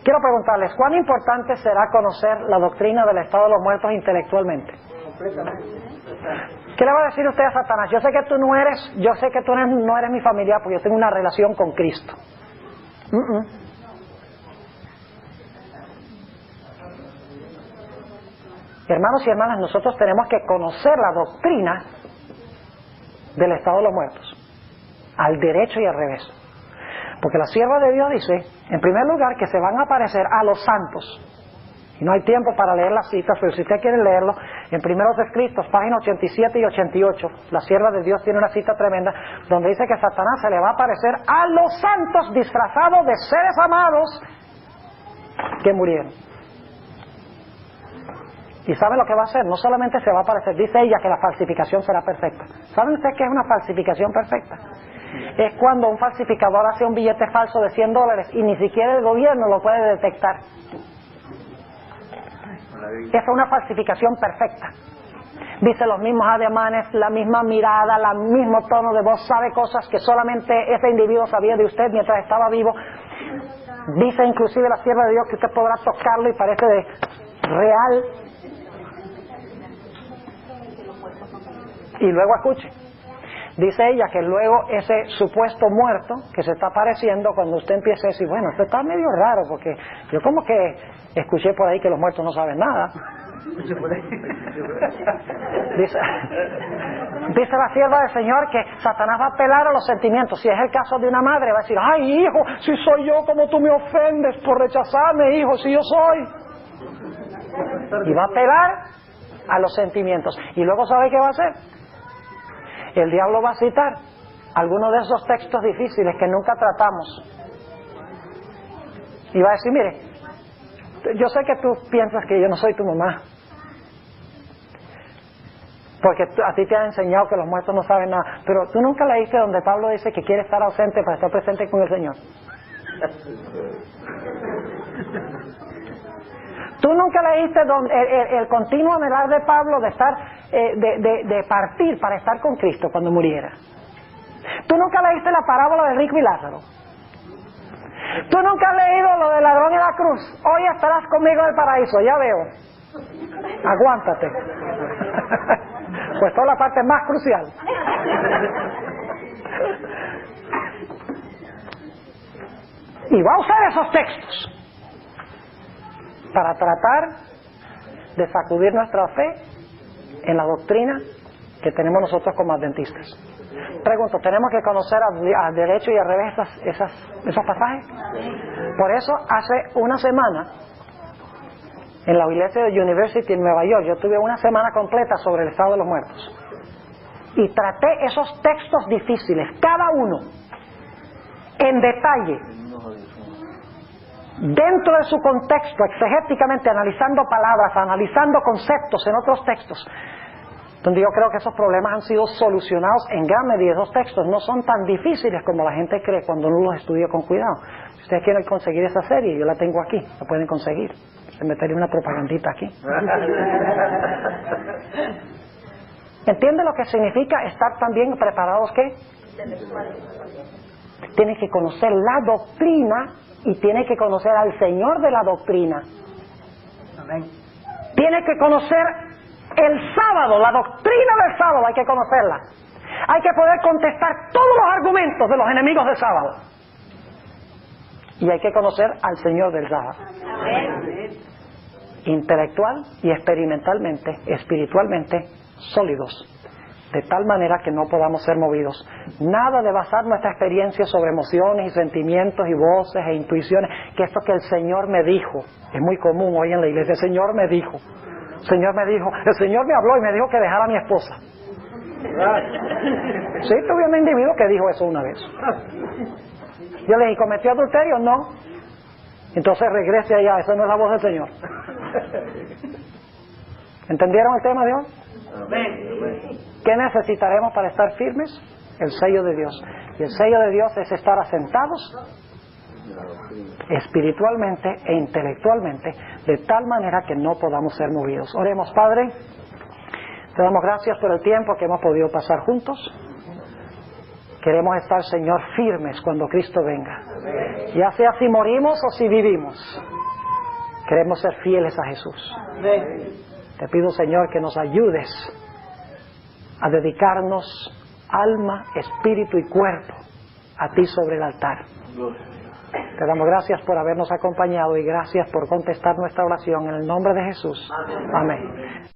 Quiero preguntarles, ¿cuán importante será conocer la doctrina del estado de los muertos intelectualmente? ¿Qué le va a decir usted a Satanás? Yo sé que tú no eres mi familiar porque yo tengo una relación con Cristo. Hermanos y hermanas, nosotros tenemos que conocer la doctrina del estado de los muertos, al derecho y al revés. Porque la sierva de Dios dice, en primer lugar, que se van a aparecer a los santos. Y no hay tiempo para leer las citas, pero si usted quiere leerlo, en Primeros Escritos, páginas 87 y 88, la sierva de Dios tiene una cita tremenda, donde dice que Satanás se le va a aparecer a los santos disfrazados de seres amados que murieron. ¿Y saben lo que va a hacer? No solamente se va a aparecer, dice ella que la falsificación será perfecta. ¿Saben ustedes qué es una falsificación perfecta? Es cuando un falsificador hace un billete falso de $100 y ni siquiera el gobierno lo puede detectar. Esa es una falsificación perfecta. Dice los mismos ademanes, la misma mirada, el mismo tono de voz, sabe cosas que solamente ese individuo sabía de usted mientras estaba vivo. Dice inclusive la sierva de Dios que usted podrá tocarlo y parece de real. Y luego escuche. Dice ella que luego ese supuesto muerto que se está apareciendo, cuando usted empiece a decir, bueno, esto está medio raro porque yo como que escuché por ahí que los muertos no saben nada. Dice la sierva del Señor que Satanás va a apelar a los sentimientos. Si es el caso de una madre, va a decir, ay hijo, si soy yo, como tú me ofendes por rechazarme, hijo, si yo soy. Y va a apelar a los sentimientos. Y luego, ¿sabe qué va a hacer? El diablo va a citar algunos de esos textos difíciles que nunca tratamos. Y va a decir, mire, yo sé que tú piensas que yo no soy tu mamá, Porque a ti te han enseñado que los muertos no saben nada. Pero tú nunca leíste donde Pablo dice que quiere estar ausente para estar presente con el Señor. Tú nunca leíste el continuo anhelar de Pablo de estar, de partir para estar con Cristo cuando muriera. Tú nunca leíste la parábola de rico y Lázaro. Tú nunca has leído lo del ladrón en la cruz. Hoy estarás conmigo en el paraíso, ya veo. Aguántate. Pues toda la parte más crucial. Y va a usar esos textos para tratar de sacudir nuestra fe en la doctrina que tenemos nosotros como adventistas. Pregunto, ¿tenemos que conocer al derecho y al revés esos pasajes? Por eso, hace una semana, en la iglesia de University en Nueva York, yo tuve una semana completa sobre el estado de los muertos. Y traté esos textos difíciles, cada uno, en detalle, dentro de su contexto, exegéticamente, analizando palabras, analizando conceptos en otros textos, donde yo creo que esos problemas han sido solucionados en gran medida. Esos textos no son tan difíciles como la gente cree cuando uno los estudia con cuidado. Si ustedes quieren conseguir esa serie, yo la tengo aquí, la pueden conseguir. Se metería una propagandita aquí. ¿Entiende lo que significa estar también preparados? ¿Qué? Tiene que conocer la doctrina y tiene que conocer al Señor de la doctrina. Amén. Tiene que conocer el sábado, la doctrina del sábado, hay que conocerla. Hay que poder contestar todos los argumentos de los enemigos del sábado. Y hay que conocer al Señor del sábado. Amén. Intelectual y experimentalmente, espiritualmente sólidos, de tal manera que no podamos ser movidos. Nada de basar nuestra experiencia sobre emociones y sentimientos y voces e intuiciones, que esto que el Señor me dijo, es muy común hoy en la iglesia. El Señor me dijo, el Señor me habló y me dijo que dejara a mi esposa. Sí, tuve un individuo que dijo eso una vez. Yo le dije, ¿cometió adulterio? No. Entonces regrese allá, esa no es la voz del Señor. ¿Entendieron el tema de hoy? ¿Qué necesitaremos para estar firmes? El sello de Dios. Y el sello de Dios es estar asentados espiritualmente e intelectualmente, de tal manera que no podamos ser movidos. Oremos. Padre, te damos gracias por el tiempo que hemos podido pasar juntos. Queremos estar, Señor, firmes cuando Cristo venga. Ya sea si morimos o si vivimos, queremos ser fieles a Jesús. Te pido, Señor, que nos ayudes a dedicarnos alma, espíritu y cuerpo a ti sobre el altar. Te damos gracias por habernos acompañado y gracias por contestar nuestra oración en el nombre de Jesús. Amén.